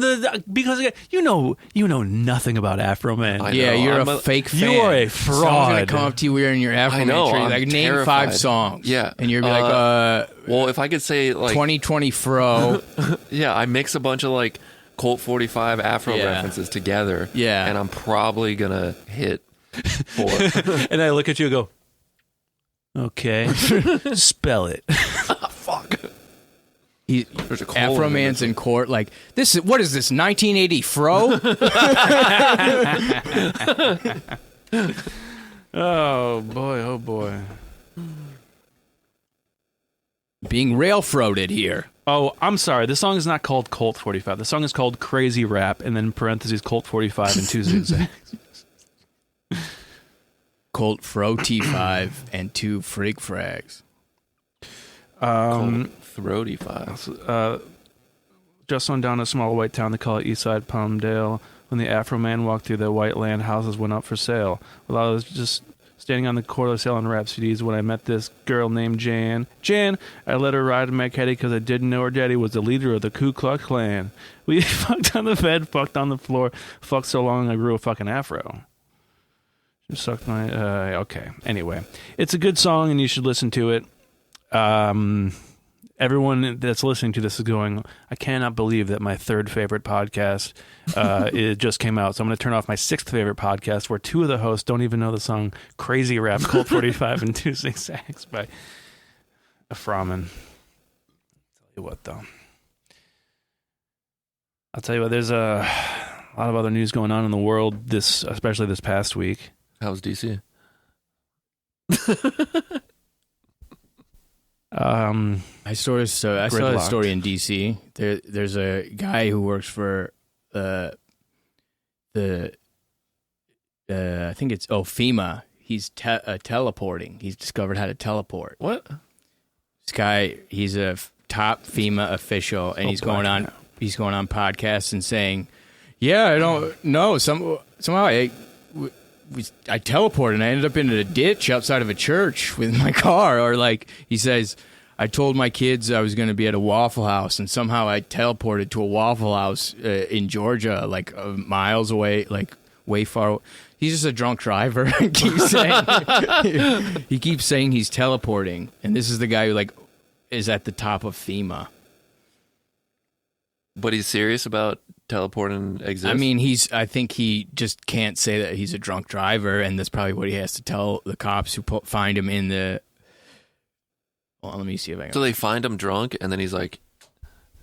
A: because you know nothing about Afroman.
B: Yeah, you're a fake fan.
A: You are a fraud.
B: Someone's gonna come up to you wearing your Afroman tree, like name
C: terrified.
B: 5 songs.
C: Yeah,
B: and you're like,
C: well, if I could say like
B: 2020 fro.
C: Yeah, I mix a bunch of like Colt 45 Afro references together.
B: Yeah,
C: and I'm probably gonna hit 4.
A: And I look at you and go, okay, spell it.
C: Fuck.
B: Afroman's in court, like, what is this, 1980 fro?
A: Oh boy.
B: Being railroaded here.
A: Oh, I'm sorry. The song is not called Colt 45. The song is called Crazy Rap, and then parentheses Colt 45 and 2 zigzags.
B: Colt Fro T5 and 2 Frig Frags.
C: Colt Throaty 5.
A: Just on down a small white town, they call it Eastside Palmdale. When the Afro man walked through, the white land houses went up for sale. Well, I was just standing on the corner selling rap CDs when I met this girl named Jan. Jan, I let her ride in my caddy because I didn't know her daddy was the leader of the Ku Klux Klan. We fucked on the bed, fucked on the floor, fucked so long I grew a fucking afro. Just sucked my... okay, anyway. It's a good song and you should listen to it. Everyone that's listening to this is going, I cannot believe that my third favorite podcast it just came out. So I'm going to turn off my sixth favorite podcast where two of the hosts don't even know the song Crazy Rap, Colt 45 and 2 Zigzags by Afroman. I'll tell you what, though. I'll tell you what, there's a lot of other news going on in the world, especially this past week.
C: How was DC?
B: I saw a story in DC. There's a guy who works for I think it's FEMA. He's teleporting. He's discovered how to teleport.
C: What?
B: This guy, he's a top FEMA official, and he's going on podcasts and saying, "Yeah, I don't know. Somehow I teleported and I ended up in a ditch outside of a church with my car." Or like he says, I told my kids I was going to be at a Waffle House and somehow I teleported to a Waffle House in Georgia, like miles away, like way far. He's just a drunk driver. He keeps saying he's teleporting. And this is the guy who like is at the top of FEMA.
C: But he's serious about teleporting exists?
B: I mean, I think he just can't say that he's a drunk driver, and that's probably what he has to tell the cops who find him in the... Well, let me see if I can...
C: So they find him drunk, and then he's like,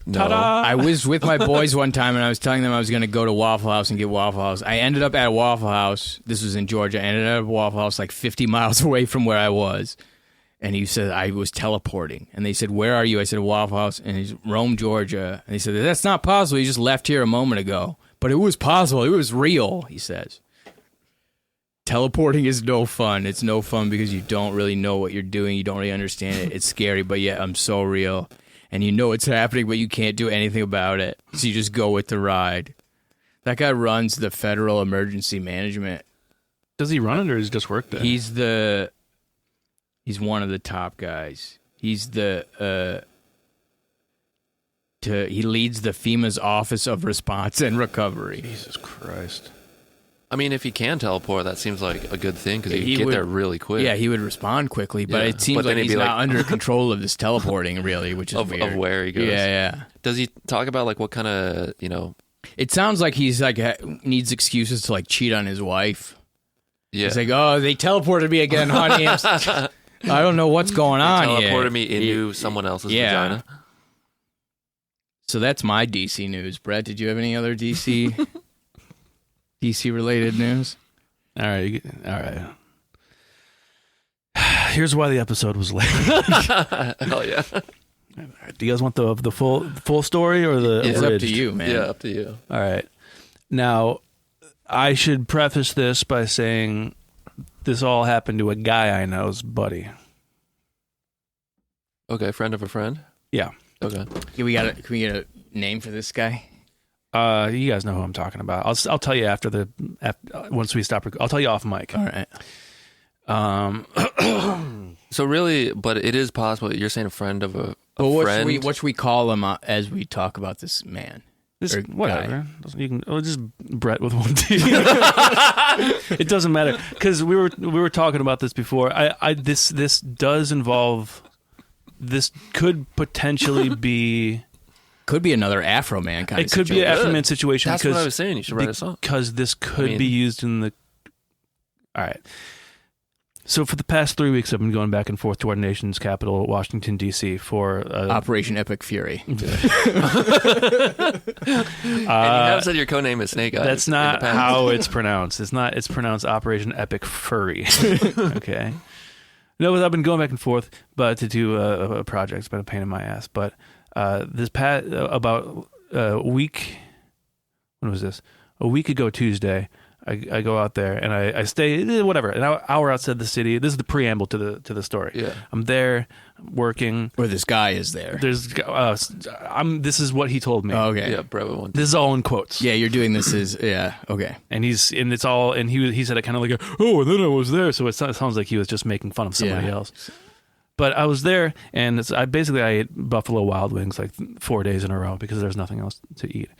C: no.
B: Ta-da! I was with my boys one time, and I was telling them I was going to go to Waffle House and get Waffle House. I ended up at a Waffle House. This was in Georgia. I ended up at a Waffle House like 50 miles away from where I was. And he said, I was teleporting. And they said, where are you? I said, Waffle House. And he's Rome, Georgia. And he said, that's not possible. You just left here a moment ago. But it was possible. It was real, he says. Teleporting is no fun. It's no fun because you don't really know what you're doing. You don't really understand it. It's scary, but yeah, I'm so real. And you know it's happening, but you can't do anything about it. So you just go with the ride. That guy runs the Federal Emergency Management.
A: Does he run it or does he just work there?
B: He's one of the top guys. He's he leads the FEMA's Office of Response and Recovery.
A: Jesus Christ.
C: I mean, if he can teleport, that seems like a good thing because he get there really quick.
B: Yeah, he would respond quickly, but it seems like he's not under control of this teleporting, really, which is weird.
C: Of where he goes.
B: Yeah.
C: Does he talk about like what kind of,
B: It sounds like he's like needs excuses to like cheat on his wife.
C: Yeah.
B: He's like, oh, they teleported me again, honey. I don't know what's going on here.
C: Teleported me into someone else's vagina.
B: So that's my DC news. Brett, did you have any other DC related news?
A: All right. Here's why the episode was late.
C: Hell yeah.
A: Do you guys want the full story or the
B: It's
A: abridged?
B: up to you, man.
C: Yeah, up to you.
A: All right. Now, I should preface this by saying this all happened to a guy I know's buddy.
C: Okay, friend of a friend?
A: Yeah.
C: Okay.
B: Can we get a name for this guy?
A: You guys know who I'm talking about. I'll tell you after once we stop. I'll tell you off mic.
B: All right.
C: So really, but it is possible. You're saying a friend of a friend.
B: What should we call him as we talk about this man?
A: Whatever. You can just Brett with one T. It doesn't matter because we were talking about this before. This does involve. This could potentially be.
B: Could be another Afroman kind of situation. It
A: could be an Afroman situation.
C: That's what I was saying. You should write a song.
A: Because this could be used in the... All right. So for the past 3 weeks, I've been going back and forth to our nation's capital, Washington, D.C. for...
B: Operation Epic Fury.
C: And you have said your codename is Snake Eyes.
A: That's not how it's pronounced. It's pronounced Operation Epic Furry. Okay? No, I've been going back and forth but to do a project. It's been a pain in my ass. But... this about a week. When was this? A week ago Tuesday, I go out there and I stay whatever an hour outside the city. This is the preamble to the story.
C: Yeah.
A: I'm there working.
B: Where this guy is there.
A: There's this is what he told me.
B: Oh, okay.
C: Yeah, bro.
A: This is all in quotes.
B: Yeah, you're doing this as okay.
A: And he said it kind of like and then I was there, so it sounds like he was just making fun of somebody else. But I was there, and I ate Buffalo Wild Wings like 4 days in a row because there's nothing else to eat.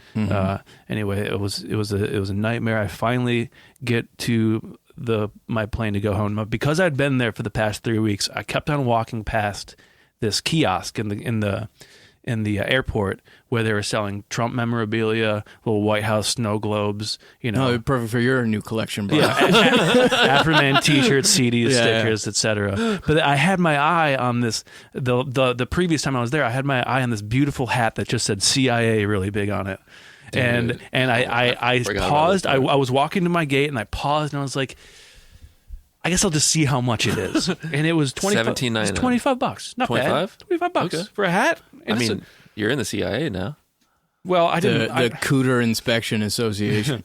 A: Anyway, it was a nightmare. I finally get to my plane to go home. Because I'd been there for the past 3 weeks, I kept on walking past this kiosk in the airport where they were selling Trump memorabilia, little White House snow globes,
B: perfect for your new collection, bro.
A: Afroman t-shirts, CDs, stickers, etc. But I had my eye on this. The previous time I was there, I had my eye on this beautiful hat that just said CIA really big on it.
C: Dude.
A: And I paused. I was walking to my gate and I paused and I was like, I guess I'll just see how much it is. And it was $25. Not bad. $25
C: Okay.
A: for a hat.
C: I mean, you're in the CIA now.
A: Well, I didn't.
B: The Cooter Inspection Association.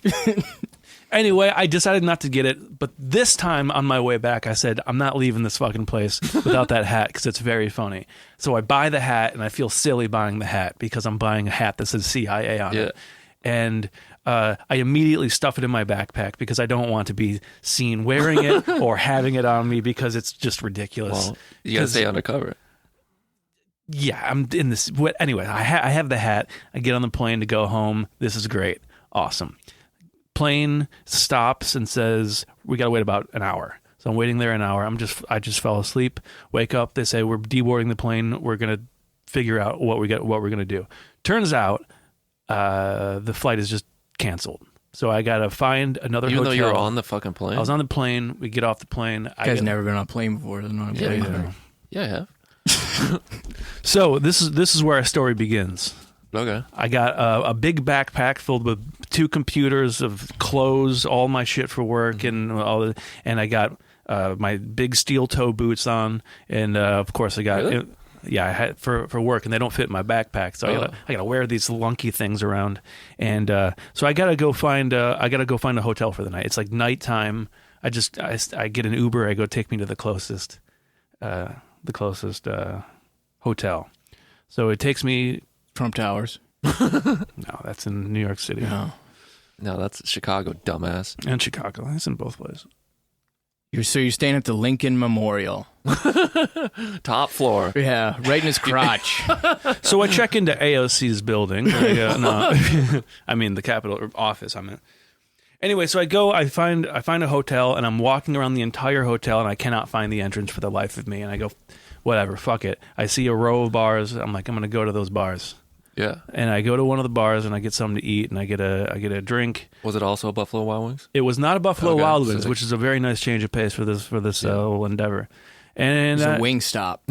A: Anyway, I decided not to get it. But this time on my way back, I said, I'm not leaving this fucking place without that hat because it's very funny. So I buy the hat and I feel silly buying the hat because I'm buying a hat that says CIA on it. And I immediately stuff it in my backpack because I don't want to be seen wearing it or having it on me because it's just ridiculous.
C: Well, you gotta stay undercover.
A: Yeah, I'm in this. Anyway, I have the hat. I get on the plane to go home. This is great. Awesome. Plane stops and says, we got to wait about an hour. So I'm waiting there an hour. I just fell asleep. Wake up. They say, we're deboarding the plane. We're going to figure out what we're going to do. Turns out the flight is just canceled. So I got to find another hotel.
C: Even though you were on the fucking plane?
A: I was on the plane. We get off the plane.
B: You guys never been on a plane before.
C: Yeah, I have.
A: So this is where our story begins.
C: Okay.
A: I got a big backpack filled with 2 computers of clothes, all my shit for work, and I got my big steel toe boots on, and of course I got I had for work, and they don't fit in my backpack, so I gotta wear these lunky things around, and so I gotta go find a hotel for the night. It's like nighttime. I get an Uber. I go take me to the closest hotel. So it takes me.
B: Trump Towers.
A: No, that's in New York City.
B: No,
C: that's Chicago, dumbass.
A: And Chicago. It's in both places.
B: You're staying at the Lincoln Memorial.
C: Top floor.
B: Yeah, right in his crotch.
A: So I check into AOC's building. I mean the Capitol office. I'm in. Anyway, so I find a hotel, and I'm walking around the entire hotel, and I cannot find the entrance for the life of me. And I go, whatever, fuck it. I see a row of bars. I'm like, I'm gonna go to those bars.
C: Yeah.
A: And I go to one of the bars and I get something to eat and I get a drink.
C: Was it also a Buffalo Wild Wings?
A: It was not a Buffalo Wild Wings, which is a very nice change of pace for this little endeavor. And
B: it's a wing stop.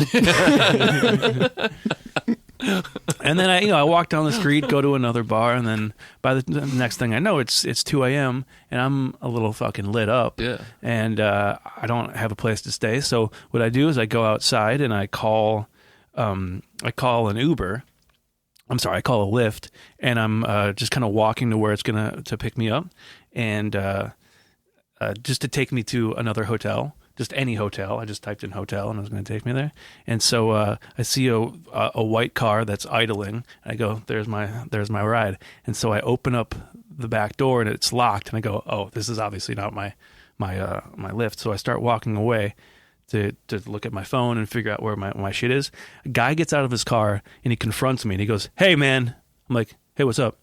A: And then I walk down the street, go to another bar, and then by the next thing I know, it's 2 a.m. and I'm a little fucking lit up.
C: Yeah.
A: And I don't have a place to stay, so what I do is I go outside and I call an Uber. I'm sorry, I call a Lyft, and I'm just kind of walking to where it's to pick me up, and just to take me to another hotel. Just any hotel. I just typed in hotel and it was going to take me there. And so I see a white car that's idling. And I go, there's my ride. And so I open up the back door and it's locked. And I go, oh, this is obviously not my Lyft. So I start walking away to look at my phone and figure out where my shit is. A guy gets out of his car and he confronts me and he goes, "Hey man." I'm like, "Hey, what's up?"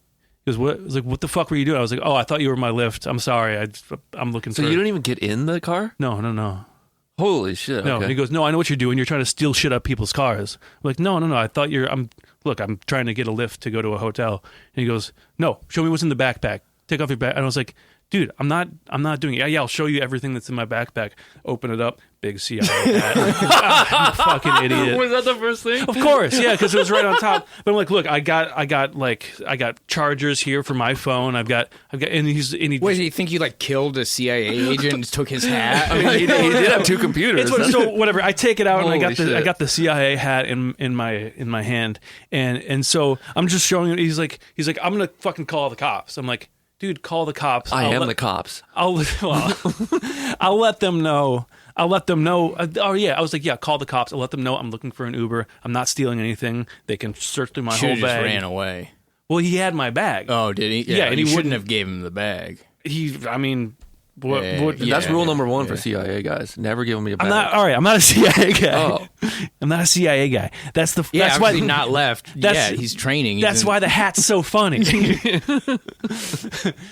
A: He goes, "What?" I was like, "What the fuck were you doing?" I was like, "Oh, I thought you were my Lyft. I'm sorry. I'm looking for..."
C: So you don't even get in the car?
A: No.
C: Holy shit.
A: No,
C: okay.
A: and he goes, "No, I know what you're doing. You're trying to steal shit out of people's cars." I'm like, no. I thought I'm trying to get a Lyft to go to a hotel. And he goes, "No, show me what's in the backpack. Take off your back." And I was like, "Dude, I'm not doing it. Yeah, I'll show you everything that's in my backpack." Open it up, big CIA hat. I'm a fucking idiot.
C: Was that the first thing?
A: Of course, yeah, because it was right on top. But I'm like, "Look, I got chargers here for my phone. I've got, and he.
B: Wait, do you think you killed a CIA agent and took his hat?
C: I mean, he did have 2 computers.
A: So whatever. I take it out and
C: Holy
A: I got the CIA hat in my hand, and so I'm just showing him. He's like, "I'm gonna fucking call the cops." I'm like, dude, call the cops.
C: I am the cops.
A: I'll let them know. I was like, yeah, call the cops. I'll let them know I'm looking for an Uber. I'm not stealing anything. They can search through my whole
B: Just
A: bag.
B: ran away.
A: Well, he had my bag.
B: Oh, did he?
A: Yeah, and he
B: shouldn't
A: wouldn't
B: have gave him the bag.
C: That's rule number 1 for CIA guys. Never give them your bag.
A: I'm not a CIA guy.
C: Oh.
A: I'm not a CIA guy. That's
B: Yeah,
A: why
B: not left. He's training.
A: That's why the hat's so funny.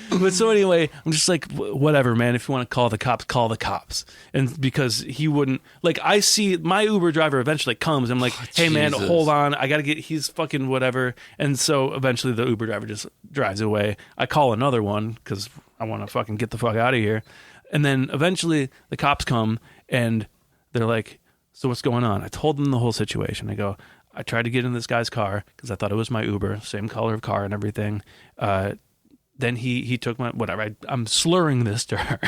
A: But so anyway, I'm just like, whatever, man. If you want to call the cops. And because he wouldn't, like, I see my Uber driver eventually comes. I'm like, hey, man,
C: Jesus.
A: hold on. I got to he's fucking whatever. And so eventually the Uber driver just drives away. I call another one because I want to fucking get the fuck out of here. And then eventually the cops come and they're like, so what's going on? I told them the whole situation. I go, I tried to get in this guy's car because I thought it was my Uber, same color of car and everything. Then he took my, whatever. I'm slurring this to her.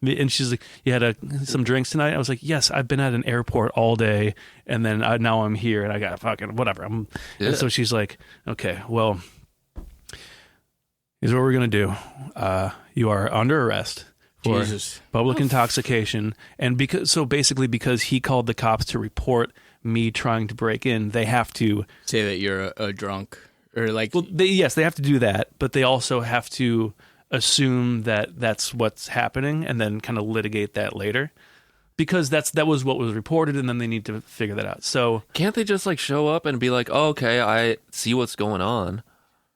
A: And she's like, you had some drinks tonight? I was like, yes, I've been at an airport all day. And then now I'm here and I got fucking whatever. And so she's like, okay, well, here's what we're going to do. You are under arrest for public intoxication. And because he called the cops to report me trying to break in, they have to
B: say that you're a drunk or like.
A: Well, they have to do that, but they also have to assume that that's what's happening and then kind of litigate that later. Because that was what was reported, and then they need to figure that out. So
C: can't they just like show up and be like, oh, okay, I see what's going on?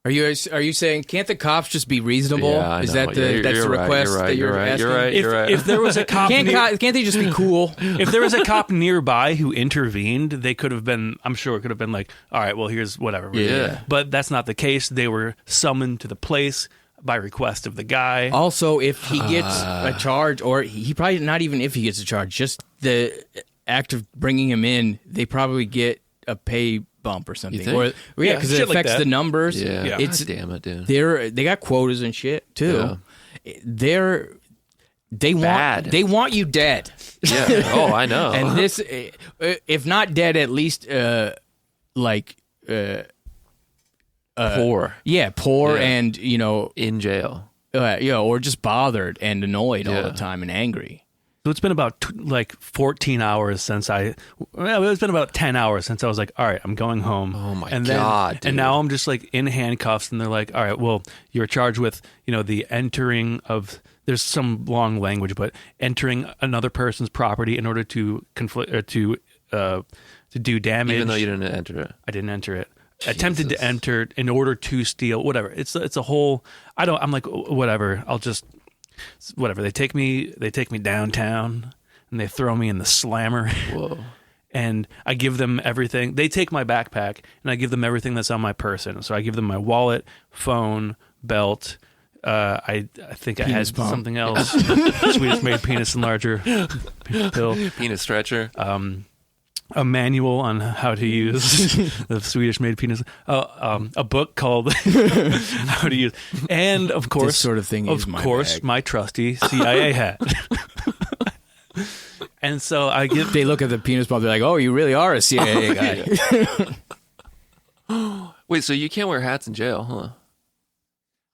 B: Are you saying can't the cops just be reasonable?
C: Yeah,
B: Is that the request that you're asking?
C: You're right.
A: If there was a cop,
B: can't they just be cool?
A: If there was a cop nearby who intervened, they could have been. I'm sure it could have been like, all right, well, here's whatever.
C: Yeah.
A: But that's not the case. They were summoned to the place by request of the guy.
B: Also, if he gets a charge, or he probably not even if he gets a charge, just the act of bringing him in, they probably get a pay bump or something. Or, because it affects the numbers.
C: Yeah.
B: It's,
C: God damn it, dude.
B: They got quotas and shit too. Yeah. They want you dead.
C: Yeah. Oh, I know.
B: And this, if not dead, at least
C: poor.
B: Yeah, poor, and
C: in jail.
B: Or just bothered and annoyed all the time and angry.
A: So it's been about 14 hours since it's been about 10 hours since I was like, all right, I'm going home.
C: Oh my
A: God.
C: Dude.
A: And now I'm just like in handcuffs and they're like, all right, well, you're charged with, the entering of, there's some long language, but entering another person's property in order to conflict or to do damage.
C: Even though you didn't enter it.
A: I didn't enter it. Jesus. Attempted to enter in order to steal, whatever. It's a whole, I'm like, whatever, whatever. They take me downtown and they throw me in the slammer.
C: Whoa.
A: And I give them everything. They take my backpack and I give them everything that's on my person. So I give them my wallet, phone, belt. I think I had something else. Swedish made penis enlarger pill.
C: Penis stretcher.
A: A manual on how to use the Swedish made penis. A book called How to Use. And of course,
B: this sort of thing is my bag.
A: My trusty CIA hat. And so
B: they look at the penis bump, they're like, oh, you really are a CIA guy.
C: Wait, so you can't wear hats in jail, huh?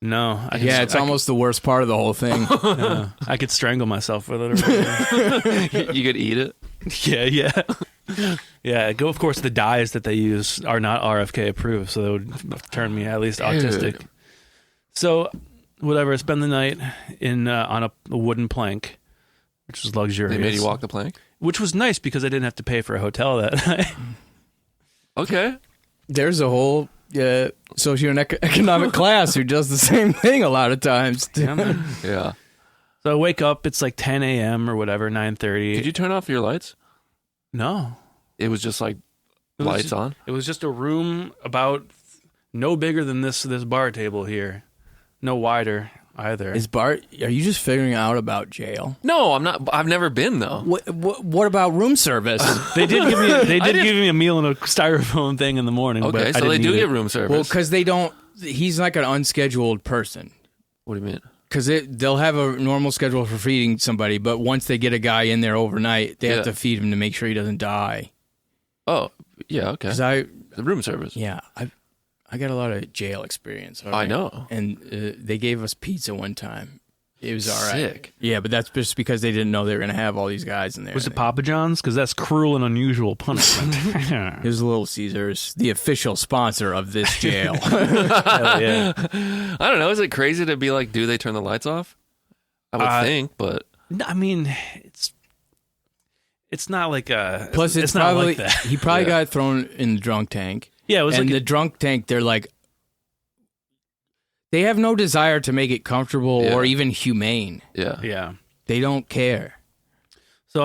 A: No.
B: It's almost the worst part of the whole thing.
A: I could strangle myself with it.
C: You could eat it?
A: Yeah. Yeah, of course, the dyes that they use are not RFK approved, so they would turn me at least autistic.
C: Dude.
A: So, whatever, spend the night on a wooden plank, which was luxurious.
C: They made you walk the plank?
A: Which was nice because I didn't have to pay for a hotel that night.
C: Okay.
B: There's a whole socioeconomic class who does the same thing a lot of times.
C: Yeah.
A: So I wake up, it's like 10 a.m. or whatever, 9:30.
C: Did you turn off your lights?
A: No.
C: It was just like lights on?
A: It was just a room about no bigger than this bar table here. No wider either.
B: Are you just figuring out about jail?
C: No, I'm not. I've never been though.
B: What about room service?
A: They did give me a meal in a styrofoam thing in the morning.
C: Okay,
A: but
C: so they do get room service.
B: Well, because they don't. He's like an unscheduled person.
C: What do you mean?
B: Because they'll have a normal schedule for feeding somebody, but once they get a guy in there overnight, they have to feed him to make sure he doesn't die.
C: Oh, yeah, okay.
B: The
C: room service.
B: Yeah, I got a lot of jail experience. all
C: I
B: right?
C: know.
B: And they gave us pizza one time. It was all right.
C: Sick.
B: Yeah, but that's just because they didn't know they were going to have all these guys in there.
A: Was it Papa John's? Because that's cruel and unusual punishment.
B: It was Little Caesars, the official sponsor of this jail.
A: Hell yeah.
C: I don't know. Is it crazy to be like, do they turn the lights off? I would think, but
A: No, I mean, it's not like a.
B: Plus, it's
A: not
B: probably
A: like that.
B: he probably got thrown in the drunk tank.
A: Yeah, it was
B: and
A: like
B: the drunk tank, they're like, they have no desire to make it comfortable or even humane.
A: yeah.
B: They don't care.
A: So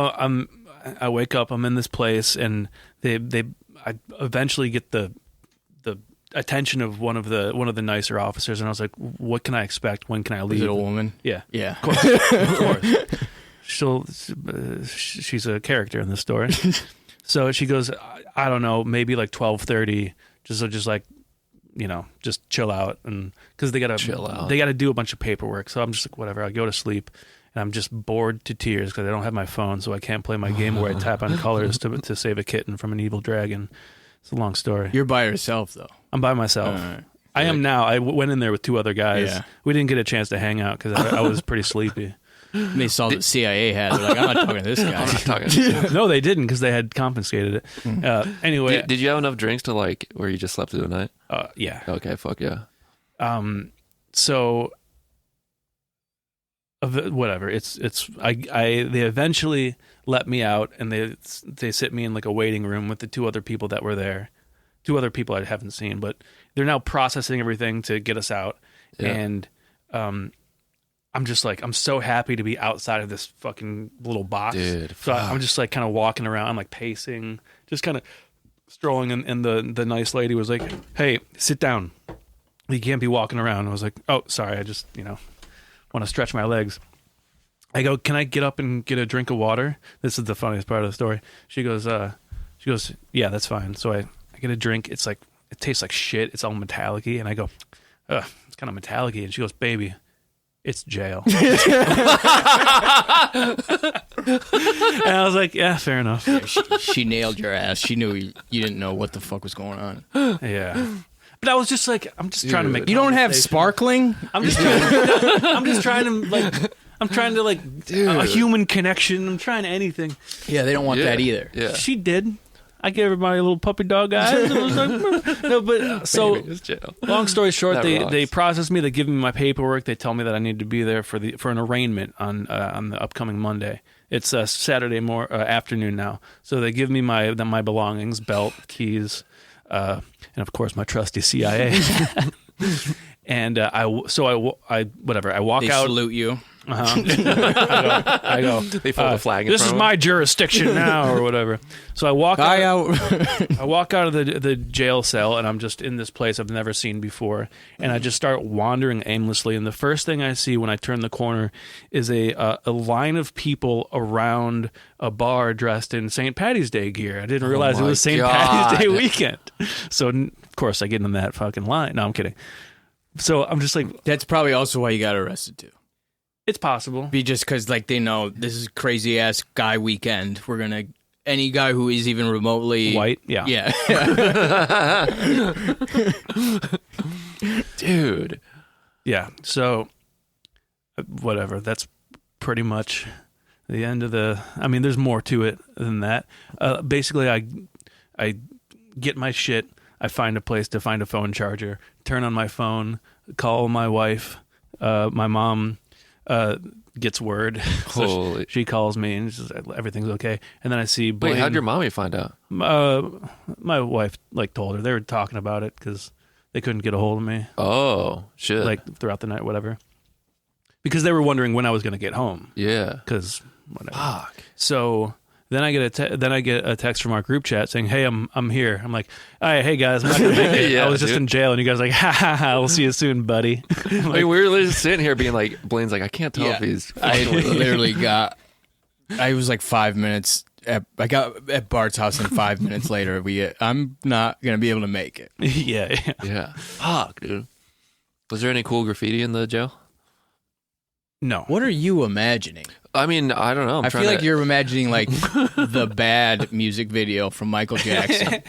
A: I wake up, I'm in this place, and I eventually get the attention of one of the nicer officers, and I was like, what can I expect? When can I leave?
B: Is it a woman?
A: Yeah.
B: Yeah.
A: Of course. She's a character in this story. So she goes, I don't know, maybe like 12:30, just like, just chill out, and because they gotta do a bunch of paperwork. So I'm just like, whatever. I go to sleep, and I'm just bored to tears because I don't have my phone, so I can't play my game where I tap on colors to save a kitten from an evil dragon. It's a long story.
B: You're by yourself, though.
A: I'm by myself.
B: All right.
A: I am now. I went in there with 2 other guys.
B: Yeah.
A: We didn't get a chance to hang out because I was pretty sleepy.
B: And they saw the CIA had. They're like, I'm not talking to this guy.
C: I'm not talking.
A: No, they didn't because they had confiscated it. Anyway,
C: Did you have enough drinks to like where you just slept through the night?
A: yeah.
C: Okay, fuck yeah.
A: So whatever. They eventually let me out, and they sit me in like a waiting room with the 2 other people that were there. 2 other people I haven't seen, but they're now processing everything to get us out.
C: Yeah.
A: And I'm just like, I'm so happy to be outside of this fucking little box.
C: Dude,
A: so I'm just like kind of walking around, I'm like pacing, just kind of strolling, and the nice lady was like, hey, sit down. You can't be walking around. I was like, oh, sorry, I just, want to stretch my legs. I go, can I get up and get a drink of water? This is the funniest part of the story. She goes, yeah, that's fine. So I get a drink. It's like, it tastes like shit. It's all metallic-y. And I go, it's kind of metallic-y. And she goes, baby, it's jail. And I was like, yeah, fair enough.
B: She nailed your ass. She knew you didn't know what the fuck was going on.
A: Yeah. But I was just like, I'm just trying to make.
B: You don't have
A: conversation.
B: sparkling?
A: I'm just trying to like a human connection. I'm trying anything.
B: Yeah, they don't want that either.
C: Yeah.
A: She did. I gave everybody a little puppy dog eyes. And I was like, no, but so
C: Baby, it's jail.
A: long story short,
C: That
A: they
C: rocks.
A: process me. They give me my paperwork. They tell me that I need to be there for an arraignment on the upcoming Monday. It's Saturday afternoon now. So they give me my belongings, belt, keys, and of course my trusty CIA. And I walk
B: They
A: out.
B: salute you.
A: I go.
C: They fold the flag in
A: This
C: front
A: is
C: of
A: my jurisdiction now, or whatever. So I walk
B: Guy
A: out.
B: out.
A: I walk out of the jail cell, and I'm just in this place I've never seen before, and I just start wandering aimlessly. And the first thing I see when I turn the corner is a line of people around a bar dressed in St. Patty's Day gear. I didn't realize it
C: my
A: was St.
C: God.
A: Patty's Day weekend. So of course I get in that fucking line. No, I'm kidding. So I'm just like,
B: That's probably also why you got arrested, too.
A: it's possible.
B: Be just because, like, they know this is crazy ass guy weekend. We're gonna any guy who is even remotely
A: White, yeah.
B: yeah.
C: Dude.
A: Yeah. So, whatever. That's pretty much the end of the. I mean, there's more to it than that. Basically, I get my shit. I find a place to find a phone charger. Turn on my phone. Call my wife. My mom gets word. So she calls me and she's like, everything's okay. And then I see. Blaine.
C: Wait, how'd your mommy find out?
A: My wife told her. They were talking about it because they couldn't get a hold of me.
C: Oh, shit.
A: Throughout the night, whatever. Because they were wondering when I was going to get home.
C: Yeah.
A: Because whatever.
C: Fuck.
A: So then I get a text from our group chat saying, "Hey, I'm here." I'm like, "All right, hey guys, I'm not gonna make it.
C: Yeah,
A: I was just
C: dude.
A: in jail." And you guys are like, "Ha ha ha! We'll see you soon, buddy."
C: I mean, we were just sitting here being like, Blaine's like, I can't tell if he's.
B: I literally got. I was like 5 minutes. I got at Bart's house, and 5 minutes later, I'm not gonna be able to make it.
A: yeah.
C: Yeah. Fuck, dude. Was there any cool graffiti in the jail?
A: No.
B: What are you imagining?
C: I mean, I don't know.
B: I feel like you're imagining like the bad music video from Michael Jackson.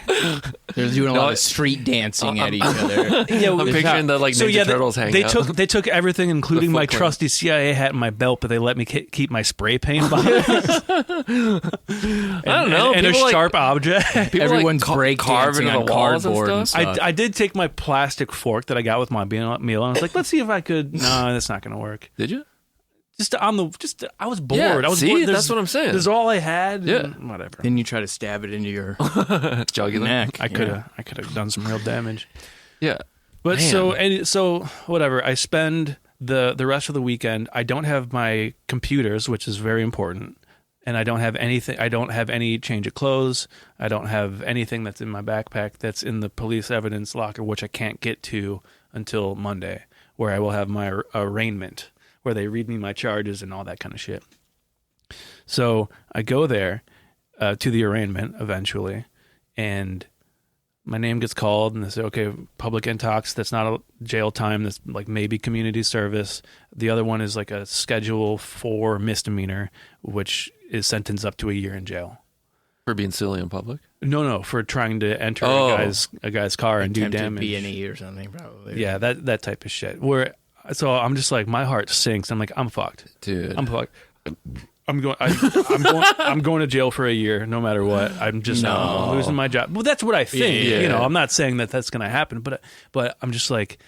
B: They're doing a lot of street dancing at each other.
A: Yeah,
C: I'm picturing the like Ninja Turtles hanging out.
A: They took everything, including my trusty CIA hat and my belt, but they let me keep my spray paint behind. I
C: don't know.
A: And a sharp object.
B: Everyone's break dancing on cardboard and stuff.
A: I did take my plastic fork that I got with my meal, and I was like, let's see if I could. No, that's not going to work.
C: Did you?
A: I was bored.
C: Yeah,
A: I was
C: see,
A: bored.
C: that's what I'm saying.
A: This is all I had.
C: Yeah,
A: whatever.
B: Then you try to stab it into your
C: jugular
B: neck.
A: I could have done some real damage.
C: Yeah,
A: but so whatever. I spend the rest of the weekend. I don't have my computers, which is very important, and I don't have anything. I don't have any change of clothes. I don't have anything that's in my backpack that's in the police evidence locker, which I can't get to until Monday, where I will have my arraignment, where they read me my charges and all that kind of shit. So I go there to the arraignment eventually, and my name gets called, and they say, okay, public intox, that's not a jail time, that's like maybe community service. The other one is like a Schedule 4 misdemeanor, which is sentenced up to a year in jail.
C: For being silly in public?
A: No, for trying to enter a guy's car and do damage.
B: B&E or something, probably.
A: Yeah, that type of shit. So I'm just like, my heart sinks. I'm like, I'm fucked,
C: dude.
A: I'm fucked. I'm going to jail for a year, no matter what. I'm just I'm losing my job. Well, that's what I think.
C: Yeah.
A: You know, I'm not saying that that's going to happen, but I'm just like,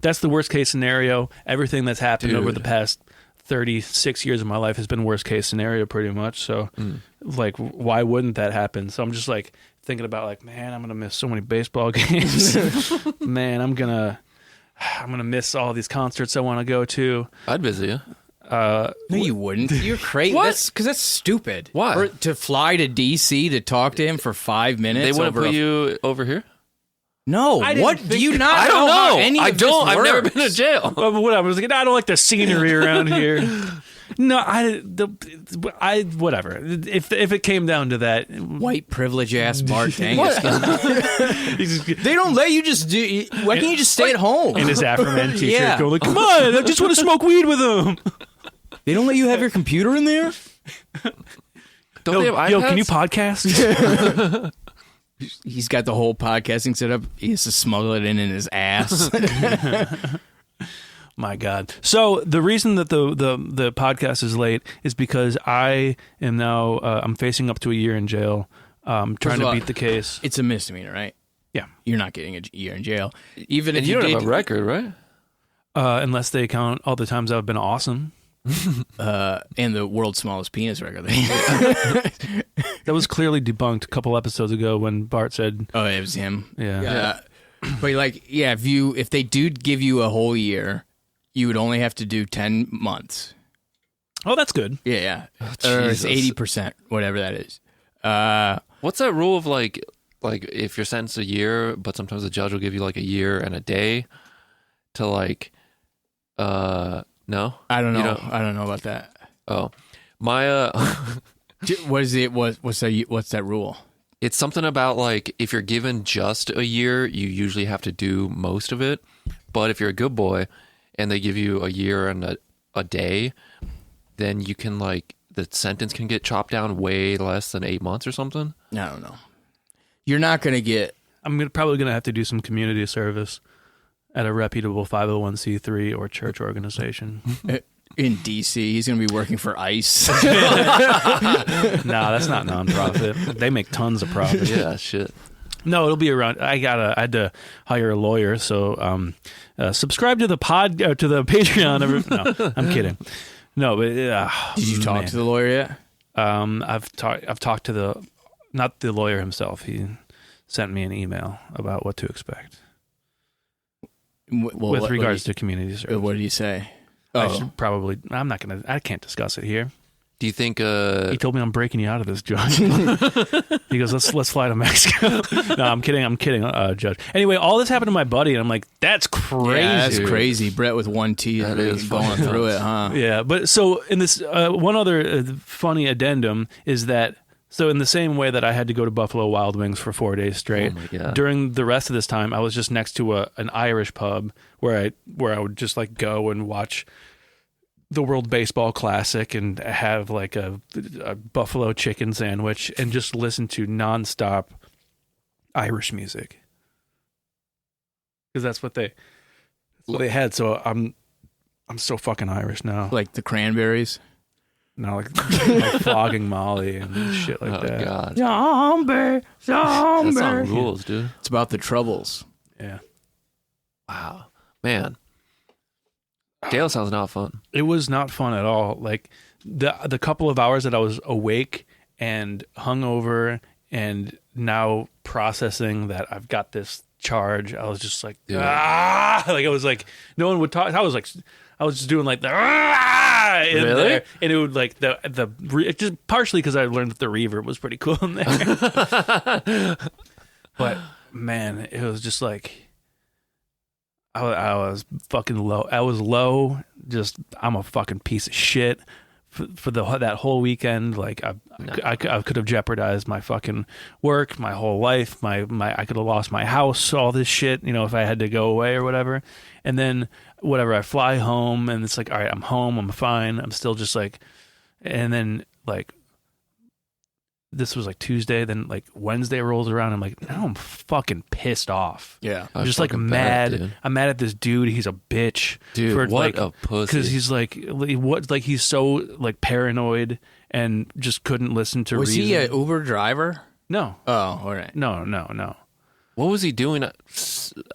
A: that's the worst case scenario. Everything that's happened over the past 36 years of my life has been worst case scenario, pretty much. So, like, why wouldn't that happen? So I'm just like thinking about like, man, I'm gonna miss so many baseball games. Man, I'm gonna miss all these concerts I want to go to.
C: I'd visit you.
B: No, you wouldn't. You're crazy.
C: What?
B: Because that's stupid.
C: Why?
B: To fly to D.C. to talk to him for 5 minutes.
C: They wouldn't put you over here?
B: No. What? Do you not
C: I don't
B: know how
C: know.
B: any
C: I
B: of
C: don't.
B: this
C: I've never
B: works?
C: been to jail.
A: Whatever. I was like, I don't like the scenery around here. No, whatever. If it came down to that,
B: White privilege ass Bart Tangus.
A: he's just,
B: They don't let you just do. Why can't you just stay at home?
A: in his Afroman t-shirt,
B: Yeah.
A: going like, "Come on, I just want to smoke weed with him."
B: They don't let you have your computer in there.
C: Don't they have iPads?
A: Yo, can you podcast?
B: He's got the whole podcasting set up. He has to smuggle it in his ass.
A: My God. So the reason that the podcast is late is because I am now I'm facing up to a year in jail, trying to beat the case.
B: It's a misdemeanor, right?
A: Yeah.
B: You're not getting a year in jail, even if
C: And you don't
B: did,
C: have a record, right?
A: Unless they count all the times I've been awesome.
B: and the world's smallest penis record.
A: That was clearly debunked a couple episodes ago when Bart said,
B: Oh, it was him.
A: Yeah.
B: But like, yeah, if they do give you a whole year, you would only have to do 10 months.
A: "Oh, that's good."
B: Yeah.
C: Oh,
B: Or it's
C: Jesus.
B: 80%, whatever that is.
C: What's that rule of like if you're sentenced a year, but sometimes the judge will give you like a year and a day to like, no?
B: I don't know.
C: You know-
B: I don't know about that.
C: Oh, my,
B: What is it? What's that rule?
C: it's something about like if you're given just a year, you usually have to do most of it. But if you're a good boy and they give you a year and a day, then you can like the sentence can get chopped down way less than 8 months or something.
B: I don't know. You're not going to get.
A: I'm probably going to have to do some community service at a reputable 501c3 or church organization.
B: In D.C., he's going to be working for ICE.
A: No, that's not nonprofit. They make tons of profit.
C: Yeah, shit.
A: No, it'll be around. I had to hire a lawyer, so subscribe to the to the Patreon. No, I'm kidding. No, but
B: Did you talk to the lawyer yet?
A: I've talked to not the lawyer himself. He sent me an email about what to expect with regards to community service.
B: What did he say?
A: I should probably. I can't discuss it here.
C: Do you think
A: He told me I'm breaking you out of this, Judge. He goes, let's fly to Mexico. No, I'm kidding, Judge. Anyway, all this happened to my buddy, and I'm like, that's crazy.
B: Yeah, that's crazy. Brett with one T
C: That
B: really
C: is
B: going
C: fucking
B: through
C: nuts.
B: it, huh?
A: Yeah, but so in this one other funny addendum is that so in the same way that I had to go to Buffalo Wild Wings for 4 days straight,
C: Oh my God.
A: during the rest of this time, I was just next to an Irish pub where I would just like go and watch the World Baseball Classic and have like a buffalo chicken sandwich and just listen to nonstop Irish music. Because that's what they had. So I'm so fucking Irish now.
B: Like the Cranberries.
A: No, like flogging Molly and shit like that.
C: Oh God,
B: Zombie.
C: that song rules, dude.
B: It's about the Troubles.
A: Yeah.
C: Wow, man. Jail sounds not fun.
A: It was not fun at all. Like the couple of hours that I was awake and hungover and now processing that I've got this charge, I was just like, like I was like, no one would talk. I was just doing like the in
C: really,
A: there, and it would like just partially because I learned that the reverb was pretty cool in there. But man, it was just like I was fucking low. I was low. Just I'm a fucking piece of shit for that whole weekend. Like I could have jeopardized my fucking work, my whole life. My I could have lost my house, all this shit. You know, if I had to go away or whatever. And then whatever, I fly home, and it's like, all right, I'm home. I'm fine. I'm still just like, and then like. This was like Tuesday, then like Wednesday rolls around. I'm like, now I'm fucking pissed off.
B: Yeah.
A: I'm just like mad.
C: Dude.
A: I'm mad at this dude. He's a bitch.
C: Dude,
A: for,
C: what
A: like,
C: a pussy.
A: Because he's like, he's so like paranoid and just couldn't listen to
B: Was
A: reason.
B: he an Uber driver?
A: No.
B: Oh, all right.
A: No.
C: What was he doing?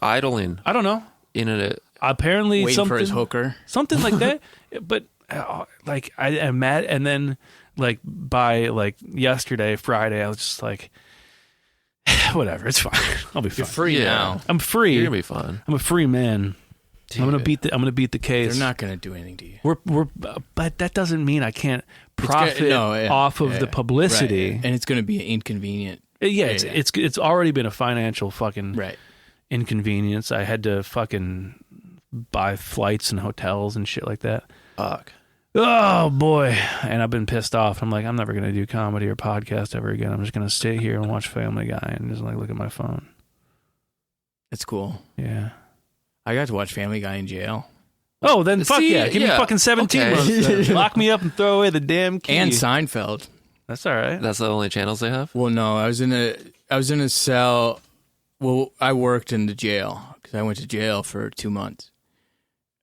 C: Idling
A: I don't know.
C: in a.
A: Apparently
B: Waiting
A: something
B: for his hooker.
A: something like that. But like I am mad, and then like by like yesterday, Friday, I was just like, whatever, it's fine. I'll be fine.
B: You're free
C: Yeah.
B: now.
A: I'm free.
C: You're gonna be fine.
A: I'm a free man.
C: Dude.
A: I'm gonna beat the case.
B: They're not going to do anything to you.
A: But that doesn't mean I can't profit off of the publicity.
B: Right. And it's going to be inconvenient.
A: Yeah, it's already been a financial fucking
B: Right.
A: inconvenience. I had to fucking buy flights and hotels and shit like that.
C: Fuck.
A: Oh boy, and I've been pissed off. I'm like, I'm never gonna do comedy or podcast ever again. I'm just gonna sit here and watch Family Guy and just like look at my phone.
B: That's cool.
A: Yeah.
B: I got to watch Family Guy in jail.
A: Oh, then fuck
C: See,
A: yeah. Give me
C: yeah.
A: fucking 17
C: Okay.
A: months. Then. Lock me up and throw away the damn key.
B: And Seinfeld.
A: That's all right.
C: That's the only channels they have.
B: Well, no, I was in a cell. Well, I worked in the jail because I went to jail for 2 months.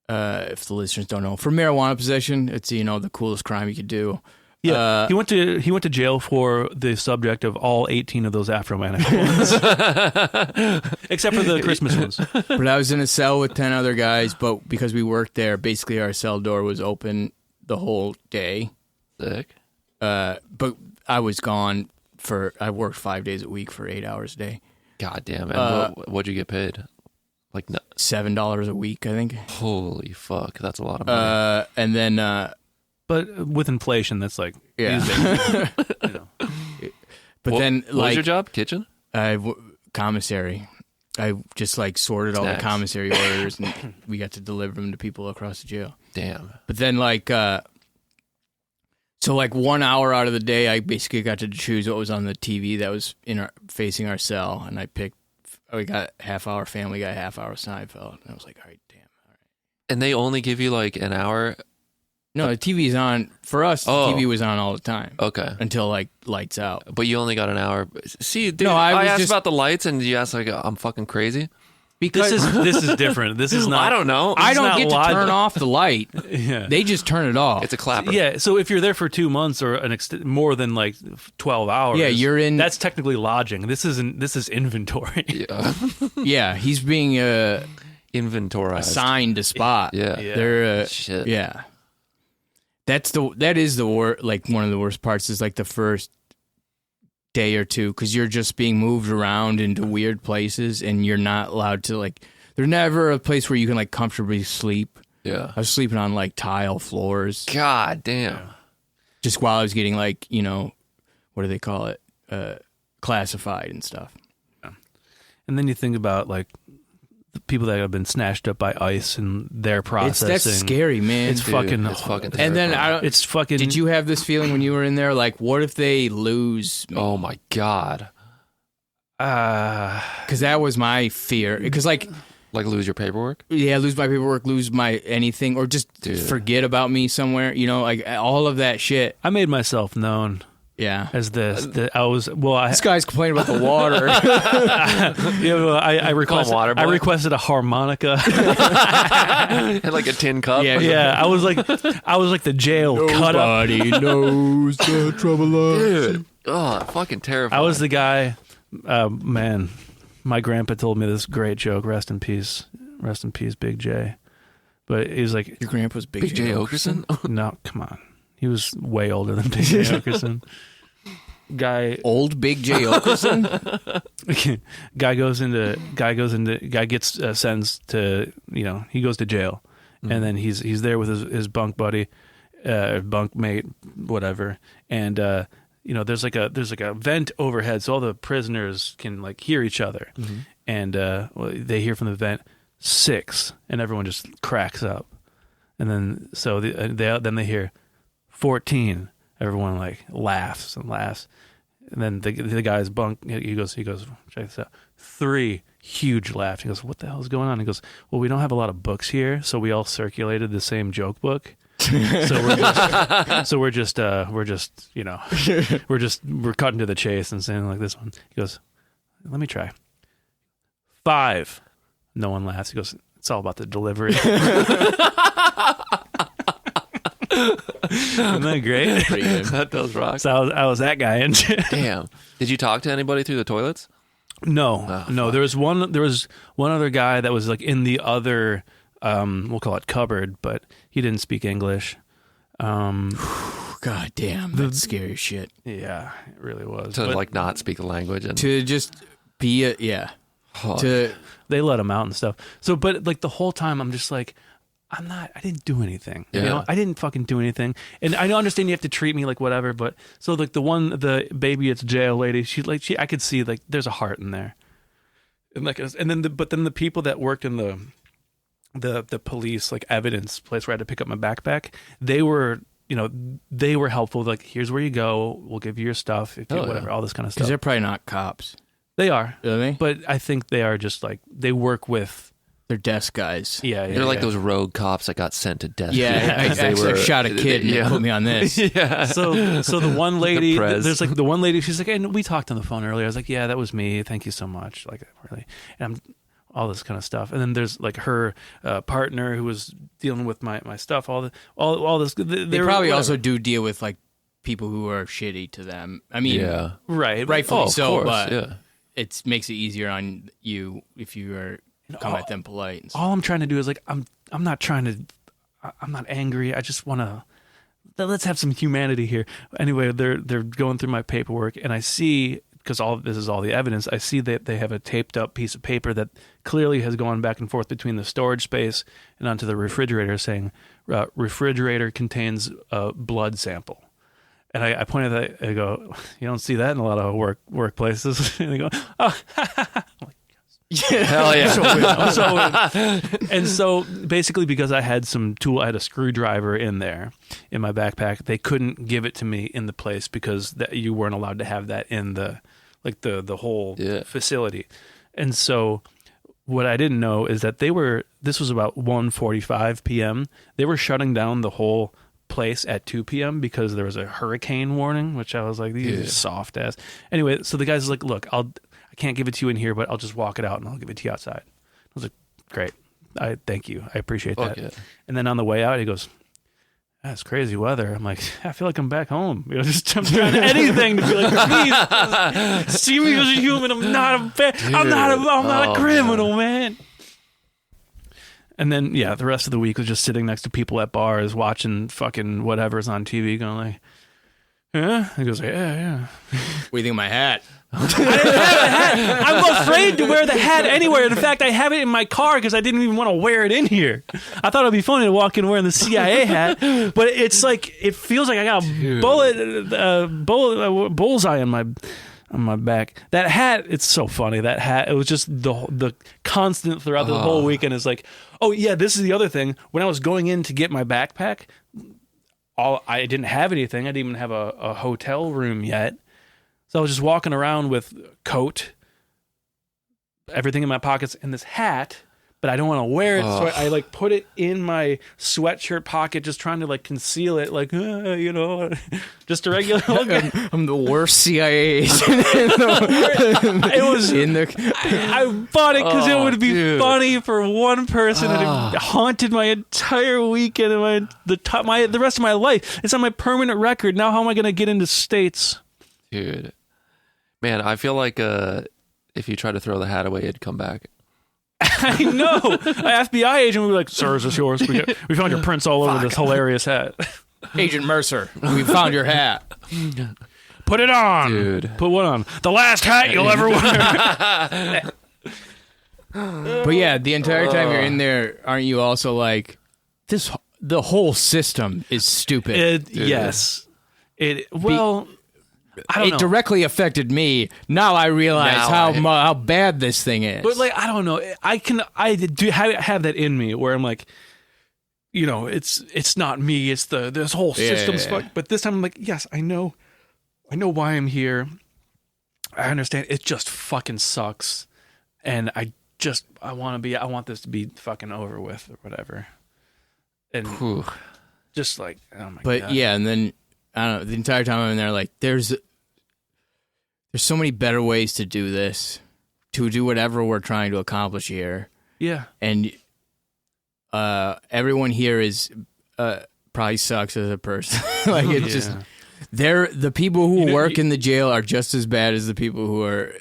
B: If the listeners don't know, for marijuana possession, it's the coolest crime you could do.
A: Yeah, he went to jail for the subject of all 18 of those Afroman ones, except for the Christmas ones.
B: But I was in a cell with 10 other guys. But because we worked there, basically our cell door was open the whole day.
C: Sick.
B: But I was gone I worked 5 days a week for 8 hours a day.
C: God damn. And what'd you get paid? Like no.
B: $7 a week, I think.
C: Holy fuck, that's a lot of money.
B: And then,
A: But with inflation, that's like
B: yeah.
A: you know.
B: But then,
C: what was
B: like,
C: your job? Kitchen?
B: Commissary. I just like sorted all
C: Snacks.
B: the commissary orders, and we got to deliver them to people across the jail.
C: Damn.
B: But then, like, so like 1 hour out of the day, I basically got to choose what was on the TV that was facing our cell, and we got half hour Family Guy, half hour Seinfeld, and I was like, all right, damn, all right.
C: And they only give you like an hour?
B: No, the TV's on for us. The TV was on all the time.
C: Okay.
B: Until like lights out.
C: But you only got an hour. See, dude,
B: No,
C: I
B: was
C: asked
B: just-
C: about the lights, and you asked like I'm fucking crazy.
B: Because
A: This is different. This is not.
C: I don't know.
B: I don't
A: not
B: get to
A: logic.
B: turn off the light.
A: Yeah.
B: They just turn it off.
C: It's a clapper.
A: Yeah, so if you're there for 2 months or more than like 12 hours,
B: Yeah, you're in-
A: That's technically lodging. This is inventory.
C: Yeah.
B: Yeah, he's being
C: Inventorized.
B: assigned a spot.
C: Yeah.
A: Yeah.
B: They're
C: Shit.
B: yeah. That is the worst. Like one of the worst parts is like the first day or two because you're just being moved around into weird places and you're not allowed to like. There's never a place where you can like comfortably sleep.
C: Yeah.
B: I was sleeping on like tile floors
C: God damn.
B: just while I was getting like what do they call it, classified and stuff.
A: And then you think about like the people that have been snatched up by ICE and their processing.
B: That's scary, man.
A: It's
C: Dude,
A: fucking.
C: it's fucking
B: And then
C: terrifying.
A: It's fucking.
B: Did you have this feeling when you were in there? Like, what if they lose me?
C: Oh my God.
B: Because that was my fear. Because like
C: Like lose your paperwork?
B: Yeah, lose my paperwork, lose my anything, or just forget about me somewhere. You know, like all of that shit.
A: I made myself known
B: Yeah.
A: as this. This
B: guy's complaining about the water.
A: I requested.
C: water boy.
A: I requested a harmonica.
C: Had like a tin cup.
B: Yeah.
A: Yeah, I was like the jail cut up.
B: Nobody knows the trouble of...
C: Dude. Oh, fucking terrifying.
A: I was the guy. Man, my grandpa told me this great joke. Rest in peace, Big J. But he was like,
B: Your grandpa's
C: Big J. Okerson?
A: no, come on. He was way older than Big J. Okerson.
B: Old Big J. Okerson?
A: Guy gets sentenced to, he goes to jail. And then he's there with his bunk buddy, bunk mate, whatever. And, there's like a vent overhead, so all the prisoners can like hear each other. And they hear from the vent 6, and everyone just cracks up. And then then they hear 14. Everyone like laughs. And then the guy's bunk, he goes, check this out. 3, huge laugh. He goes, what the hell is going on? He goes, well, we don't have a lot of books here, so we all circulated the same joke book. We're cutting to the chase and saying like this one. He goes, let me try. 5. No one laughs. He goes, it's all about the delivery. Isn't that great?
B: Pretty good.
C: That does rock.
A: So I was that guy in jail.
C: Damn. Did you talk to anybody through the toilets?
A: No.
C: fuck.
A: There was one other guy that was like in the other, we'll call it cupboard, but he didn't speak English.
B: God damn, that's scary shit.
A: Yeah, it really was.
C: To
A: But
C: like not speak the language and
B: To just be to
A: they let him out and stuff. So, but like the whole time I'm just like, I didn't do anything.
C: Yeah.
A: I didn't fucking do anything. And I understand you have to treat me like whatever, but so like the baby it's jail lady, I could see like there's a heart in there. And like, then the people that worked in the police, like evidence place where I had to pick up my backpack, they were helpful. Like, here's where you go. We'll give you your stuff. Whatever, all this kind of stuff.
B: because they're probably not cops.
A: They are.
B: Are they?
A: But I think they are just like, they work with,
B: They're desk guys.
A: yeah.
C: they're like those rogue cops that got sent to death.
B: Yeah, I actually shot a kid and they put me on this.
C: Yeah.
A: So the one lady,
C: Prez.
A: there's like the one lady, she's like, and we talked on the phone earlier. I was like, yeah, that was me. Thank you so much. Like, really. And I'm all this kind of stuff. And then there's like her partner who was dealing with my stuff, all this.
B: They probably also do deal with like people who are shitty to them. I mean,
C: Yeah.
A: right.
B: rightfully
C: of
B: so,
C: course,
B: but
C: yeah.
B: it makes it easier on you if you are come at them polite. And stuff.
A: All I'm trying to do is like, I'm not angry. I just want to, let's have some humanity here. Anyway, they're going through my paperwork and I see, because this is all the evidence, I see that they have a taped up piece of paper that clearly has gone back and forth between the storage space and onto the refrigerator saying, refrigerator contains a blood sample. And I pointed at that, I go, you don't see that in a lot of workplaces. And they go, oh,
C: Hell yeah.
A: and so basically because I had I had a screwdriver in there in my backpack, they couldn't give it to me in the place because you weren't allowed to have that in the whole facility. And so what I didn't know is that this was about 1:45 p.m. They were shutting down the whole place at 2 p.m. because there was a hurricane warning, which I was like, these are soft ass. Anyway, so the guy's like, look, I can't give it to you in here, but I'll just walk it out and I'll give it to you outside. I was like, great. Thank you. I appreciate that.
C: Okay.
A: And then on the way out, he goes, that's crazy weather. I'm like, I feel like I'm back home. Just I'm trying anything to be like, please see me as a human. I'm not a criminal, man. And then, the rest of the week was just sitting next to people at bars, watching fucking whatever's on TV, going like, yeah. He goes, yeah.
B: What do you think of my hat?
A: I didn't have a hat. I'm afraid to wear the hat anywhere. In fact, I have it in my car because I didn't even want to wear it in here. I thought it'd be funny to walk in wearing the CIA hat, but it's like it feels like I got a bullseye on my back. That hat, it's so funny. That hat, it was just the constant throughout the whole weekend. Is like, oh yeah, this is the other thing. When I was going in to get my backpack, I didn't have anything. I didn't even have a hotel room yet. So I was just walking around with coat, everything in my pockets, and this hat. but I don't want to wear it. So I like put it in my sweatshirt pocket, just trying to like conceal it, like, you know, just a regular.
B: I'm the worst CIA agent.
A: It was. I bought it because it would be
C: dude.
A: funny for one person, and it haunted my entire weekend and the rest of my life. It's on my permanent record. Now, how am I going to get into states?
C: Dude. Man, I feel like if you try to throw the hat away, it'd come back.
A: I know. An FBI agent would be like, "Sir, is this yours? We found your prints all over this hilarious hat."
B: Agent Mercer, we found your hat.
A: Put it on,
C: Dude.
A: Put what on? The last hat you'll ever wear.
B: But yeah, the entire time you're in there, aren't you also like, the whole system is stupid.
A: Yes. I don't
B: It
A: know.
B: directly affected me. Now I realize how bad this thing is.
A: But like, I don't know. I do have that in me where I'm like, you know, it's not me. It's this whole system's fucked. But this time I'm like, yes, I know why I'm here. I understand. It just fucking sucks, and I want this to be fucking over with or whatever. And just like, oh my god.
B: But yeah, and then I don't know. The entire time I'm in there, like, there's so many better ways to do this, to do whatever we're trying to accomplish here.
A: Yeah.
B: And everyone here is probably sucks as a person. Like, it's just the people who work in the jail are just as bad as the people who are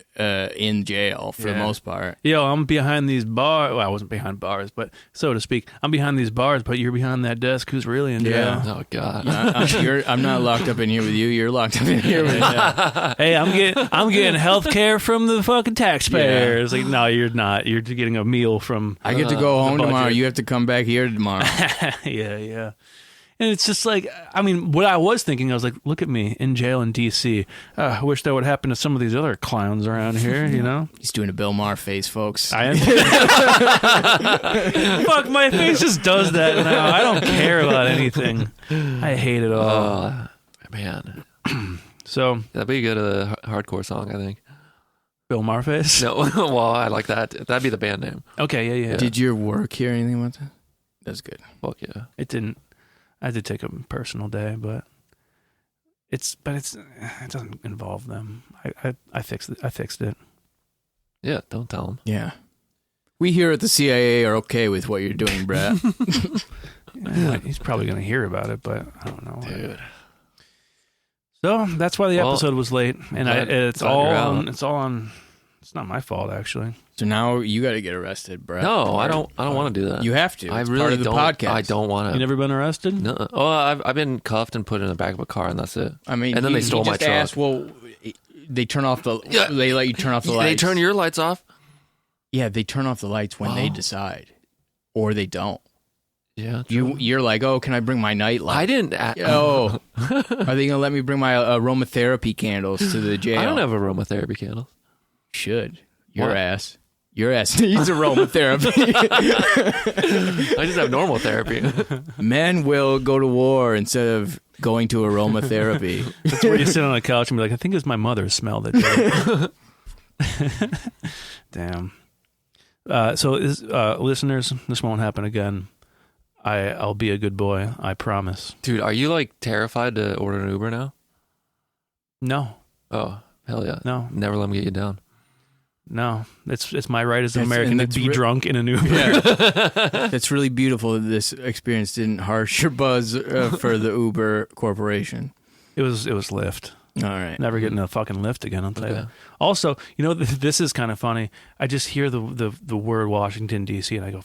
B: in jail for the most part.
A: Yo, I'm behind these bars. Well, I wasn't behind bars, but so to speak, I'm behind these bars. But you're behind that desk. Who's really in jail?
C: Oh God.
B: I'm not locked up in here with you. You're locked up in here with me.
A: Hey, I'm getting health care from the fucking taxpayers. Like, no, you're not. You're getting a meal from.
B: I get to go home
A: budget.
B: tomorrow. You have to come back here tomorrow.
A: Yeah. And it's just like, I mean, what I was thinking, I was like, look at me in jail in D.C. I wish that would happen to some of these other clowns around here, you know?
B: He's doing a Bill Maher face, folks.
A: I am. Fuck, my face just does that now. I don't care about anything. I hate it all.
C: Man.
A: So
C: That'd be a good hardcore song, I think.
A: Bill Maher face?
C: No, well, I like that. That'd be the band name.
A: Okay, yeah.
B: Did your work hear anything about that? That's good.
C: Fuck yeah.
A: It didn't. I did take a personal day, but it doesn't involve them. I fixed it. I fixed it.
C: Yeah, don't tell them.
B: Yeah. We here at the CIA are okay with what you're doing, Brett.
A: Yeah, he's probably going to hear about it, but I don't know.
C: Dude.
A: So that's why the episode was late, and it's all
C: you're
A: on.
C: out.
A: It's not my fault, actually.
B: So now you got to get arrested, Brett.
C: No, I don't want to do that.
B: You have to.
C: I
B: It's
C: really
B: part of the
C: don't.
B: podcast.
C: I don't want
A: You
C: to.
A: never been arrested?
C: No. Oh, I've been cuffed and put in the back of a car, and that's it.
B: I mean,
C: and then they stole
B: he
C: my
B: just
C: truck.
B: asked, well, they turn off the.
C: Yeah.
B: They let you turn off the lights.
C: They turn your lights off.
B: Yeah, they turn off the lights when they decide, or they don't.
C: Yeah. True.
B: You're like, oh, can I bring my night light?
C: I didn't.
B: Oh, are they gonna let me bring my aromatherapy candles to the jail?
C: I don't have aromatherapy candles.
B: Should your
C: What?
B: ass? Your ass needs aromatherapy.
C: I just have normal therapy.
B: Men will go to war instead of going to aromatherapy.
A: That's where you sit on a couch and be like, I think it's my mother's smell that day. Damn. So, listeners, this won't happen again. I'll be a good boy. I promise.
C: Dude, are you like terrified to order an Uber now?
A: No.
C: Oh, hell yeah.
A: No.
C: Never let them get you down.
A: No. It's my right as an
B: That's-
A: American
B: and
A: to
B: that's
A: be drunk in an Uber.
B: It's really beautiful that this experience didn't harsh your buzz for the Uber Corporation.
A: It was Lyft.
B: All right.
A: Never getting a fucking Lyft again, I'll tell you
C: Okay.
A: that. Also, you know, this is kind of funny. I just hear the word Washington, D.C., and I go,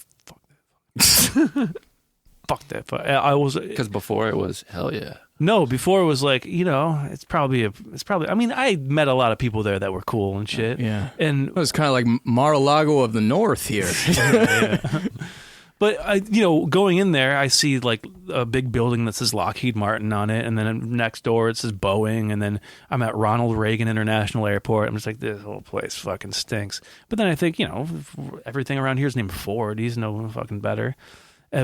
A: fuck that. Fuck that. I was...
C: Because before it was, hell yeah.
A: No, before it was like, you know, it's probably, I mean, I met a lot of people there that were cool and shit.
B: Yeah.
A: And,
B: It was kind of like Mar-a-Lago of the North here.
A: but, you know, going in there, I see like a big building that says Lockheed Martin on it. And then next door it says Boeing. And then I'm at Ronald Reagan International Airport. I'm just like, this whole place fucking stinks. But then I think, you know, everything around here is named Ford. He's no fucking better.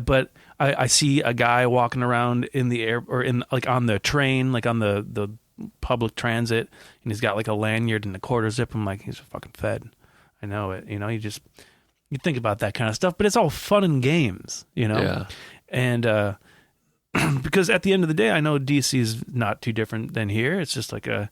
A: But I see a guy walking around in the air or in like on the train, like on the public transit, and he's got like a lanyard and a quarter zip. I'm like, he's a fucking Fed. I know it. You know, you think about that kind of stuff, but it's all fun and games,
C: Yeah.
A: And because at the end of the day, I know DC is not too different than here. It's just like a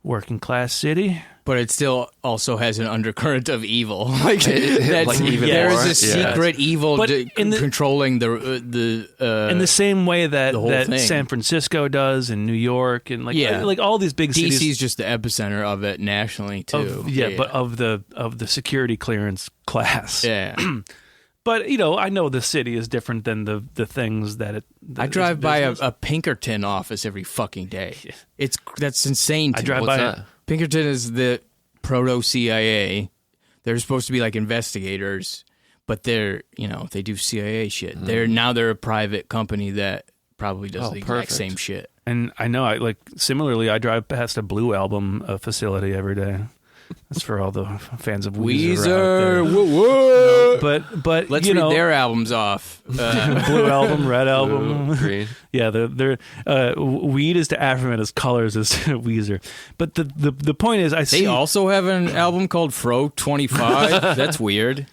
A: working class city.
B: But it still also has an undercurrent of evil. Like, that's,
C: like even
B: there
C: more?
B: is a secret evil
A: But in the-
B: controlling the
A: In the same way that,
B: the whole
A: that
B: thing.
A: San Francisco does, and New York, and like all these big cities.
B: DC's just the epicenter of it nationally too.
A: But of the security clearance class.
B: yeah.
A: But I know the city is different than the things that it.
B: I drive by a Pinkerton office every fucking day. That's insane. To
A: I drive
B: me.
A: by
C: What's that?
B: Pinkerton is the proto CIA. They're supposed to be like investigators, but they're they do CIA shit. They're a private company that probably does the exact
C: perfect.
B: same shit.
A: And I know, similarly, I drive past a Blue Album facility every day. That's for all the fans of Weezer. Out
B: Whoa.
A: But
B: Let's read their albums off.
A: Blue Album, Red Album,
C: Blue, green.
A: Yeah, they're weed is to Afroman as colors is to Weezer. But the point is,
B: They also have an album called Fro 25. That's weird.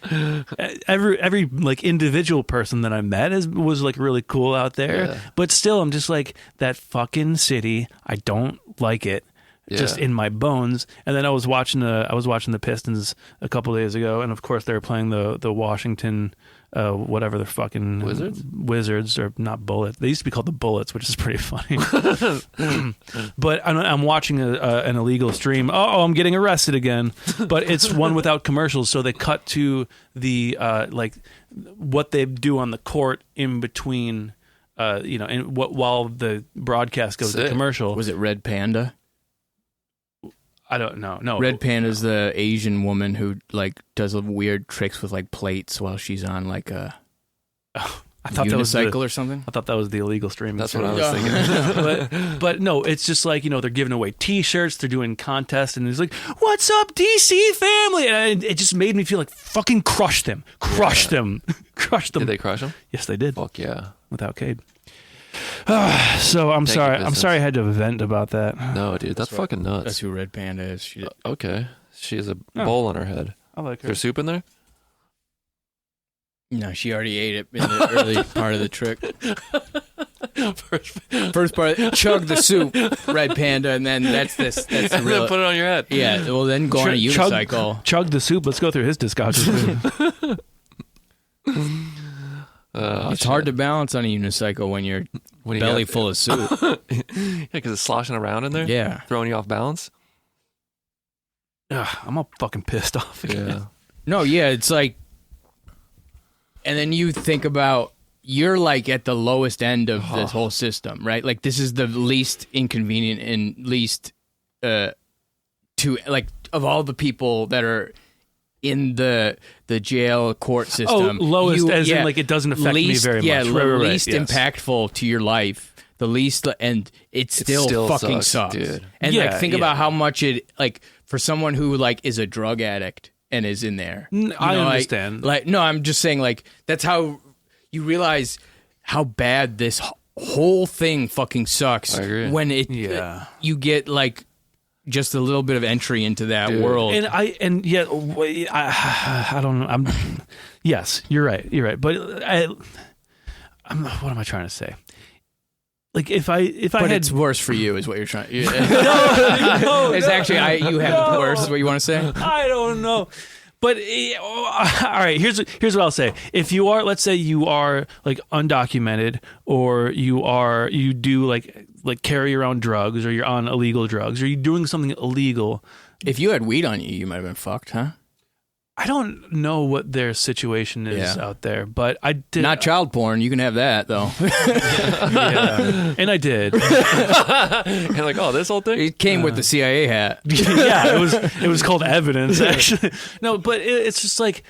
A: every like individual person that I met was like really cool out there.
C: Yeah.
A: But still, I'm just like, that fucking city. I don't like it. Just
C: Yeah.
A: in my bones. And then I was watching the Pistons a couple days ago, and of course they were playing the Washington whatever they're fucking Wizards, or not Bullets. They used to be called the Bullets, which is pretty funny. But I'm watching an illegal stream. Oh, I'm getting arrested again. But it's one without commercials, so they cut to the like what they do on the court in between. And while the broadcast goes to
C: Sick.
A: commercial.
B: Was it Red Panda?
A: I don't know. No,
B: Red Panda's the Asian woman who like does weird tricks with like plates while she's on like a
A: I thought that was
B: unicycle or something.
A: I thought that was the illegal streaming.
C: That's what I
A: service.
C: was thinking.
A: but no, it's just like they're giving away T-shirts, they're doing contests, and it's like, "What's up, DC family?" And it just made me feel like fucking crush them.
C: Did
A: Them.
C: they crush him?
A: Yes, they did.
C: Fuck yeah.
A: Without Cade. So I'm
C: Thank
A: sorry.
C: you,
A: I'm
C: business.
A: sorry I had to vent about that.
C: No, dude, that's fucking nuts.
B: That's who Red Panda is. She
C: Okay. She has a bowl on her head.
A: I like
C: Is
A: her.
C: there soup in there?
B: No, she already ate it in the early part of the trick. First part, chug the soup, Red Panda, and then that's the
C: And
B: real.
C: then put it on your head.
B: Yeah, well then go on a unicycle.
A: Chug the soup. Let's go through his discography.
B: It's hard to balance on a unicycle when you're
C: when you
B: belly
C: got-
B: full of soup.
C: Yeah, because it's sloshing around in there.
B: Yeah.
C: Throwing you off balance.
A: Ugh, I'm all fucking pissed off.
C: Yeah.
B: No, yeah, it's like, and then you think about you're like at the lowest end of this whole system, right? Like this is the least inconvenient and least to like of all the people that are in the jail court system.
A: Lowest as in like it doesn't affect me very much.
B: Yeah,
A: Right,
B: least
A: yes.
B: impactful to your life. The least, and it still fucking sucks.
C: dude.
B: And
A: Yeah,
B: like think
A: yeah.
B: about how much it like for someone who like is a drug addict and is in there.
A: I
B: like-
A: understand.
B: Like no, I'm just saying like that's how you realize how bad this whole thing fucking sucks.
C: I agree.
B: When you get like just a little bit of entry into that world.
A: And I don't know. Yes, you're right. But what am I trying to say? Like if I
B: but
A: had
B: it's worse for you, is what you're trying.
A: no,
B: It's actually you have it worse. Is what you want to say?
A: I don't know. But all right, here's what I'll say. If you are, let's say you are like undocumented, or you do like carry around drugs, or you're on illegal drugs, or you're doing something illegal.
B: If you had weed on you, you might have been fucked, huh?
A: I don't know what their situation is out there, but I did
B: Not child porn. You can have that though.
A: yeah. And I did.
C: And like, oh, this whole thing?
B: It came with the CIA hat.
A: Yeah, it was called evidence actually. No, but it's just like,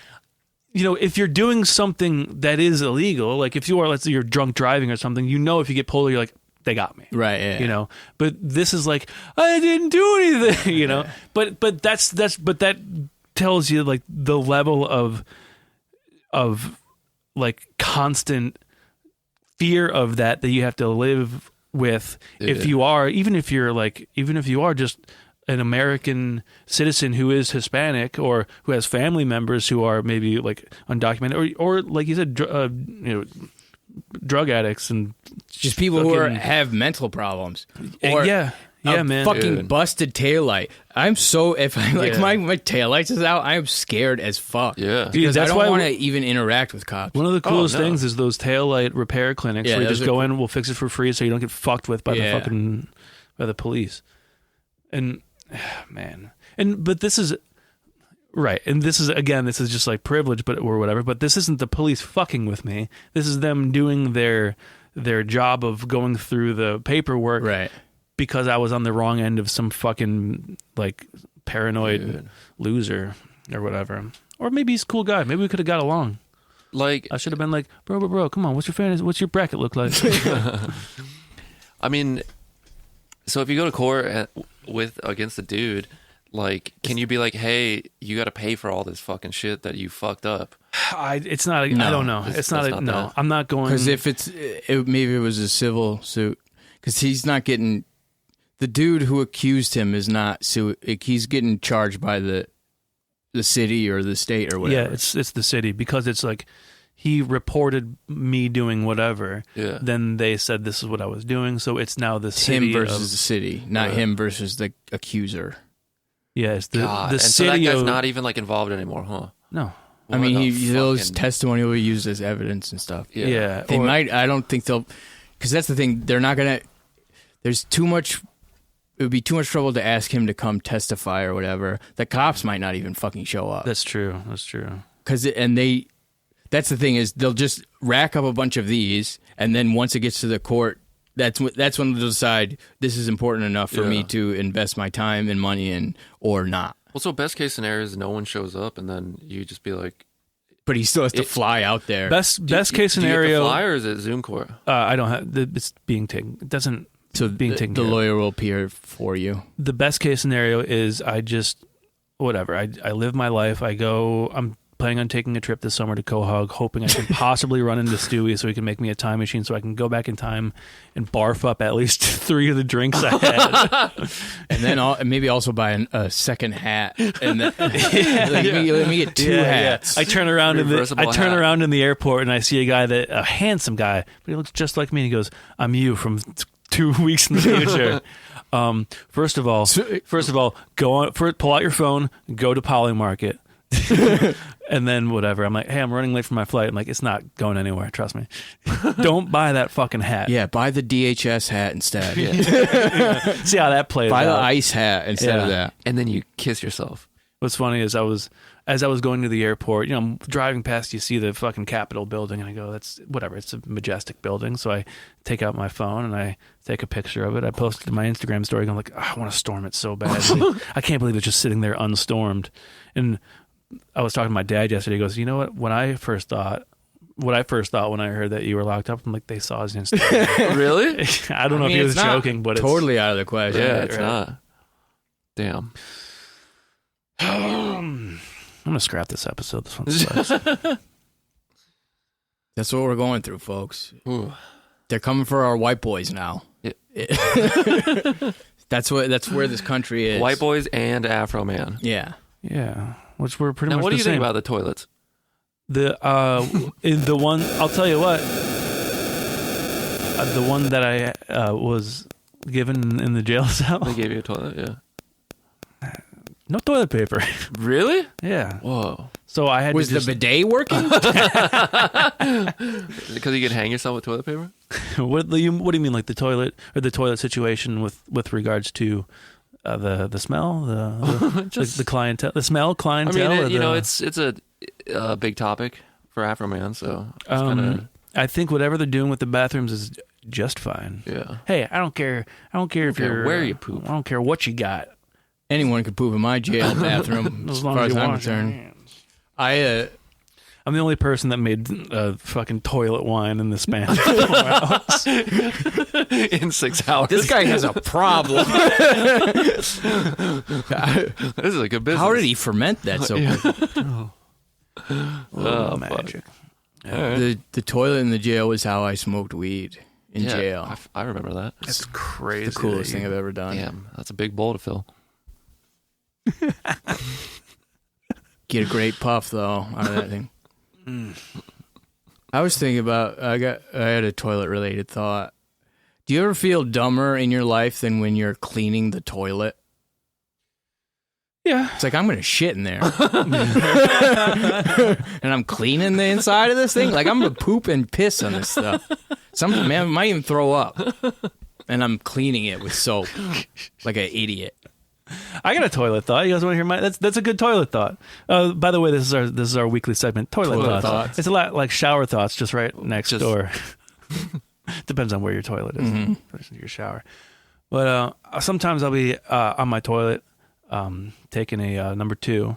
A: if you're doing something that is illegal, like if you are, let's say you're drunk driving or something, if you get pulled, you're like, they got me.
B: Right, yeah.
A: But this is like, I didn't do anything, But that tells you like the level of like constant fear of that you have to live with.
C: Dude.
A: If you are just an American citizen who is Hispanic or who has family members who are maybe like undocumented or like you said, drug addicts and
B: just people who have mental problems. Or
A: man.
B: Fucking busted taillight. I'm so if I my taillights is out, I'm scared as fuck.
C: Yeah.
B: Because
A: that's
B: I
A: why
B: don't want to even interact with cops.
A: One of the coolest things is those taillight repair clinics where you just go in, we'll fix it for free so you don't get fucked with by the police. And man. But this is right. And this is just like privilege or whatever, but this isn't the police fucking with me. This is them doing their job of going through the paperwork.
B: Right.
A: Because I was on the wrong end of some fucking like paranoid loser or whatever. Or maybe he's a cool guy. Maybe we could have got along.
C: Like
A: I should have been like, bro, come on, what's your bracket look like?
C: I mean, so if you go to court against a dude, like, can you be like, hey, you got to pay for all this fucking shit that you fucked up?
A: It's not. I don't know. It's not. No, I'm not going.
B: Because if maybe it was a civil suit, because he's not getting. The dude who accused him is not he's getting charged by the city or the state or whatever.
A: Yeah, it's the city because it's like he reported me doing whatever.
C: Yeah.
A: Then they said this is what I was doing, so it's now the city
B: him versus the city, not him versus the accuser.
A: Yeah, it's the
C: and
A: city.
C: So that guy's not even like involved anymore, huh?
A: No.
B: I mean, those testimony will be used as evidence and stuff.
A: Yeah.
B: They might. I don't think they'll, because that's the thing. They're not gonna. There's too much. It would be too much trouble to ask him to come testify or whatever. The cops might not even fucking show up.
A: That's true.
B: That's the thing is they'll just rack up a bunch of these, and then once it gets to the court, that's when they'll decide this is important enough for me to invest my time and money in or not.
C: Well, so best case scenario is no one shows up, and then you just be like,
B: but he still has to fly out there.
A: Best case scenario.
C: Do you have to fly or is it Zoom court?
A: I don't have. It's being taken. It doesn't.
B: So
A: being taken
B: the lawyer will appear for you.
A: The best case scenario is I just whatever. I live my life. I'm planning on taking a trip this summer to Quahog, hoping I can possibly run into Stewie so he can make me a time machine so I can go back in time and barf up at least 3 of the drinks I had.
B: And then maybe also buy a second hat. And let me get 2 hats.
A: Yeah. I turn around in the airport and I see a handsome guy, but he looks just like me. And he goes, "I'm you from 2 weeks in the future." First of all, pull out your phone, go to Poly Market. And then whatever. I'm like, hey, I'm running late for my flight. I'm like, it's not going anywhere. Trust me. Don't buy that fucking hat.
B: Yeah, buy the DHS hat instead.
A: See how that plays out.
B: Buy the ice hat instead of that.
C: And then you kiss yourself.
A: What's funny is as I was going to the airport, I'm driving past, you see the fucking Capitol building, and I go, that's whatever. It's a majestic building. So I take out my phone and I take a picture of it. I posted to my Instagram story going like, I want to storm it so badly. I can't believe it's just sitting there unstormed. And I was talking to my dad yesterday. He goes, you know what? What I first thought when I heard that you were locked up, I'm like, they saw us instantly.
C: Really?
A: I don't know if he was joking, but
B: totally
A: it's
B: out of the question.
C: Yeah, it's not. Damn.
A: I'm gonna scrap this episode. This one sucks.
B: That's what we're going through, folks.
C: Ooh.
B: They're coming for our white boys now.
C: Yeah.
B: That's where this country is.
C: White boys and Afroman.
B: Yeah.
A: Yeah. Which were pretty
C: now,
A: much
C: what do
A: the
C: you
A: same.
C: think about the toilets?
A: The one, I'll tell you what, the one that I was given in the jail cell.
C: They gave you a toilet, yeah.
A: No toilet paper.
C: Really?
A: Yeah.
C: Whoa.
A: So I had
B: Was
A: to just,
B: the bidet working?
C: Because you could hang yourself with toilet paper?
A: what do you mean, like the toilet or the toilet situation with regards to the smell, the clientele, the smell, clientele?
C: I mean, it's a big topic for Afroman, so it's kinda...
A: I think whatever they're doing with the bathrooms is just fine.
C: Yeah.
A: Hey, I don't care if you're
C: where you poop.
A: I don't care what you got.
B: Anyone could poop in my jail bathroom, as far as I'm concerned.
A: I'm the only person that made fucking toilet wine in the span of 4 hours.
C: In 6 hours.
B: This guy has a problem.
C: This is a good business.
B: How did he ferment that so quick?
A: Oh, magic.
C: Right.
B: The toilet in the jail was how I smoked weed in jail.
C: I remember that.
A: That's crazy.
B: The coolest thing I've ever done.
C: Damn, that's a big bowl to fill.
B: Get a great puff though out of that thing. I was thinking about. I had a toilet related thought. Do you ever feel dumber in your life than when you're cleaning the toilet?
A: Yeah.
B: It's like, I'm going to shit in there. And I'm cleaning the inside of this thing. Like, I'm going to poop and piss on this stuff. Some man might even throw up. And I'm cleaning it with soap. Like an idiot.
A: I got a toilet thought. You guys want to hear my? That's a good toilet thought. By the way, this is our weekly segment, toilet thoughts. It's a lot like shower thoughts, just right next door. Depends on where your toilet is, your shower. But sometimes I'll be on my toilet, taking a number 2,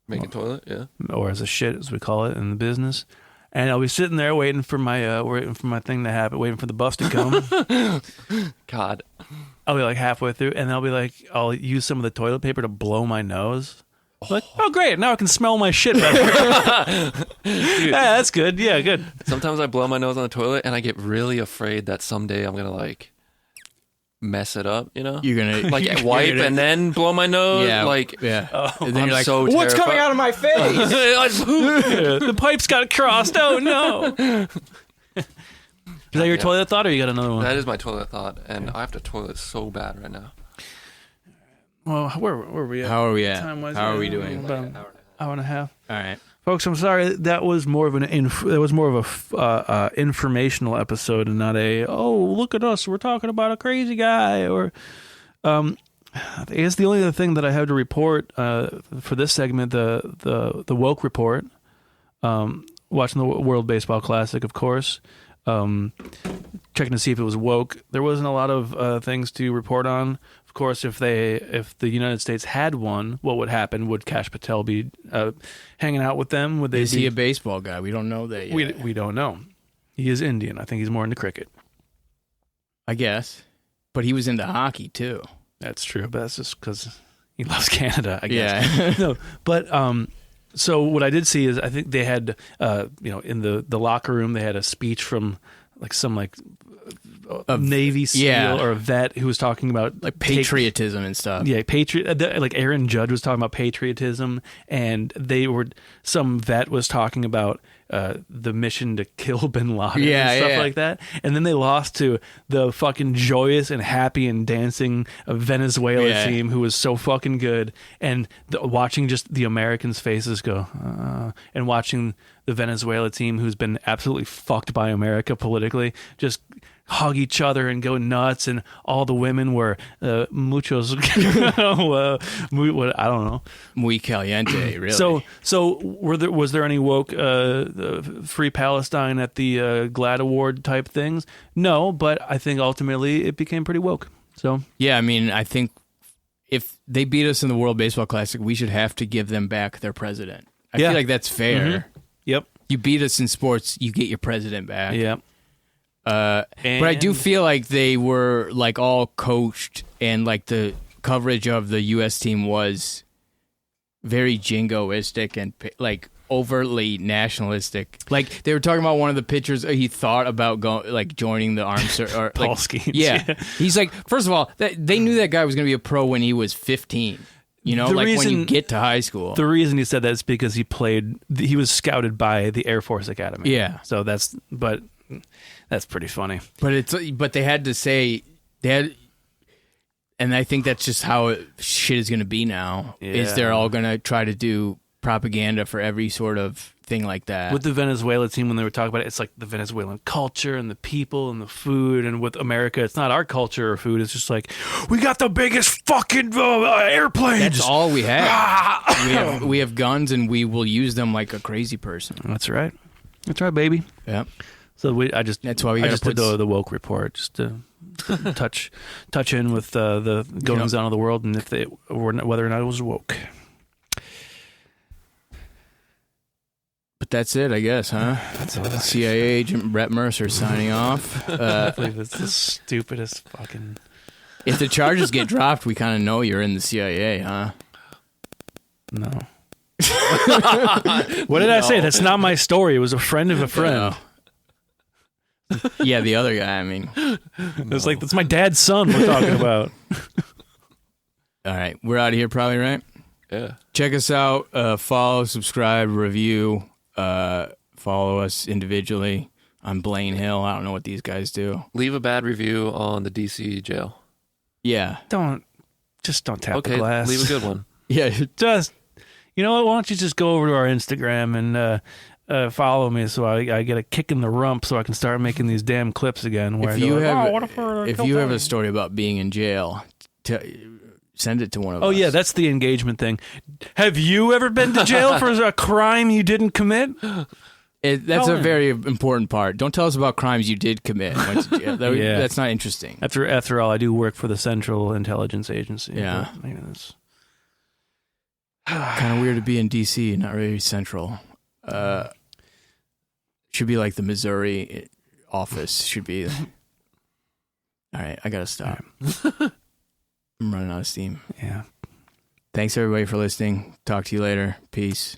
C: Making toilet, yeah.
A: or as a shit as we call it in the business, and I'll be sitting there waiting for my thing to happen, waiting for the bus to come.
C: God.
A: I'll be like halfway through, and I'll use some of the toilet paper to blow my nose. Like, oh great, now I can smell my shit better.
C: Dude,
A: Yeah, that's good. Yeah, good.
C: sometimes I blow my nose on the toilet and I get really afraid that someday I'm gonna like mess it up, you know?
B: You're going to...
C: Like wipe and then blow my nose?
B: Yeah.
C: Like,
B: yeah. And then
C: I'm
B: you're like,
C: so
B: what's
C: terrified.
B: coming out of my face?
A: The pipes got crossed. Oh no. Is that your toilet thought, or you got another one?
C: That is my toilet thought, and I have to toilet so bad right now.
A: Well, where are we at?
B: How are we at?
A: Time-wise,
B: How are we doing?
A: About an hour and a half.
B: All right.
A: Folks, I'm sorry. That was more of a informational episode, and not a look at us, we're talking about a crazy guy. Or I guess the only other thing that I have to report for this segment, the woke report. Watching the World Baseball Classic, of course. Checking to see if it was woke. There wasn't a lot of things to report on. Of course, if the United States had won, what would happen? Would Kash Patel be hanging out with them? Would they?
B: Is he a baseball guy? We don't know that yet.
A: We don't know. He is Indian. I think he's more into cricket.
B: I guess, but he was into hockey too.
A: That's true, but that's just because he loves Canada, I guess.
B: Yeah.
A: No, but so what I did see is I think they had in the locker room they had a speech from some Navy SEAL or a vet who was talking about
B: like patriotism and stuff.
A: Yeah, like Aaron Judge was talking about patriotism, and some vet was talking about the mission to kill Bin Laden and stuff like that. And then they lost to the fucking joyous and happy and dancing Venezuela team who was so fucking good. And watching just the Americans' faces go, and watching the Venezuela team who's been absolutely fucked by America politically just hug each other and go nuts, and all the women were muchos. I don't know.
B: Muy caliente, really.
A: So was there any woke Free Palestine at the GLAAD Award type things? No, but I think ultimately it became pretty woke. So
B: yeah, I mean, I think if they beat us in the World Baseball Classic, we should have to give them back their president. I feel like that's fair.
A: Mm-hmm. Yep.
B: You beat us in sports, you get your president back.
A: Yep.
B: But I do feel like they were like all coached, and like the coverage of the U.S. team was very jingoistic and like overtly nationalistic. Like they were talking about one of the pitchers he thought about joining the armed or
A: Paul
B: like,
A: Skeens.
B: Yeah, he's like, first of all, they knew that guy was going to be a pro when he was 15. You know, when you get to high school. The
A: reason he said that is because he was scouted by the Air Force Academy.
B: Yeah.
A: So that's pretty funny.
B: But they had to say, and I think that's just how shit is going to be now, is they're all going to try to do propaganda for every sort of thing like that.
A: With the Venezuela team, when they were talking about it, it's like the Venezuelan culture and the people and the food. And with America, it's not our culture or food. It's just like, we got the biggest fucking airplanes.
B: That's all we have. we have guns, and we will use them like a crazy person.
A: That's right. That's right, baby.
B: Yeah.
A: So that's why I just did the woke report, just to touch in with the goings on of the world, and whether or not it was woke.
B: But that's it, I guess, huh?
A: That's all.
B: CIA agent Brett Mercer signing off.
A: I believe it's the stupidest fucking.
B: If the charges get dropped, we kind of know you're in the CIA, huh?
A: No. What did I say? That's not my story. It was a friend of a friend.
B: Yeah, the other guy, I mean.
A: It's like, that's my dad's son we're talking about.
B: All right, we're out of here probably, right?
C: Yeah.
B: Check us out. Follow, subscribe, review. Follow us individually. I'm Blaine Hill. I don't know what these guys do.
C: Leave a bad review on the DC jail.
B: Yeah.
A: Don't tap the glass.
C: Leave a good one.
B: Yeah.
A: Just, you know what? Why don't you just go over to our Instagram and follow me so I get a kick in the rump so I can start making these damn clips again. Where
B: If you
A: if
B: have a story about being in jail, send it to one of us.
A: Oh yeah, that's the engagement thing. Have you ever been to jail for a crime you didn't commit?
B: That's a very important part. Don't tell us about crimes you did commit. Went to jail.
A: Yeah.
B: That's not interesting.
A: After all, I do work for the Central Intelligence Agency.
B: Yeah.
A: But, you know, it's
B: Kind of weird to be in D.C., not really central. Should be like the Missouri office. Should be. All right, I gotta stop. I'm running out of steam.
A: Yeah.
B: Thanks everybody for listening. Talk to you later. Peace.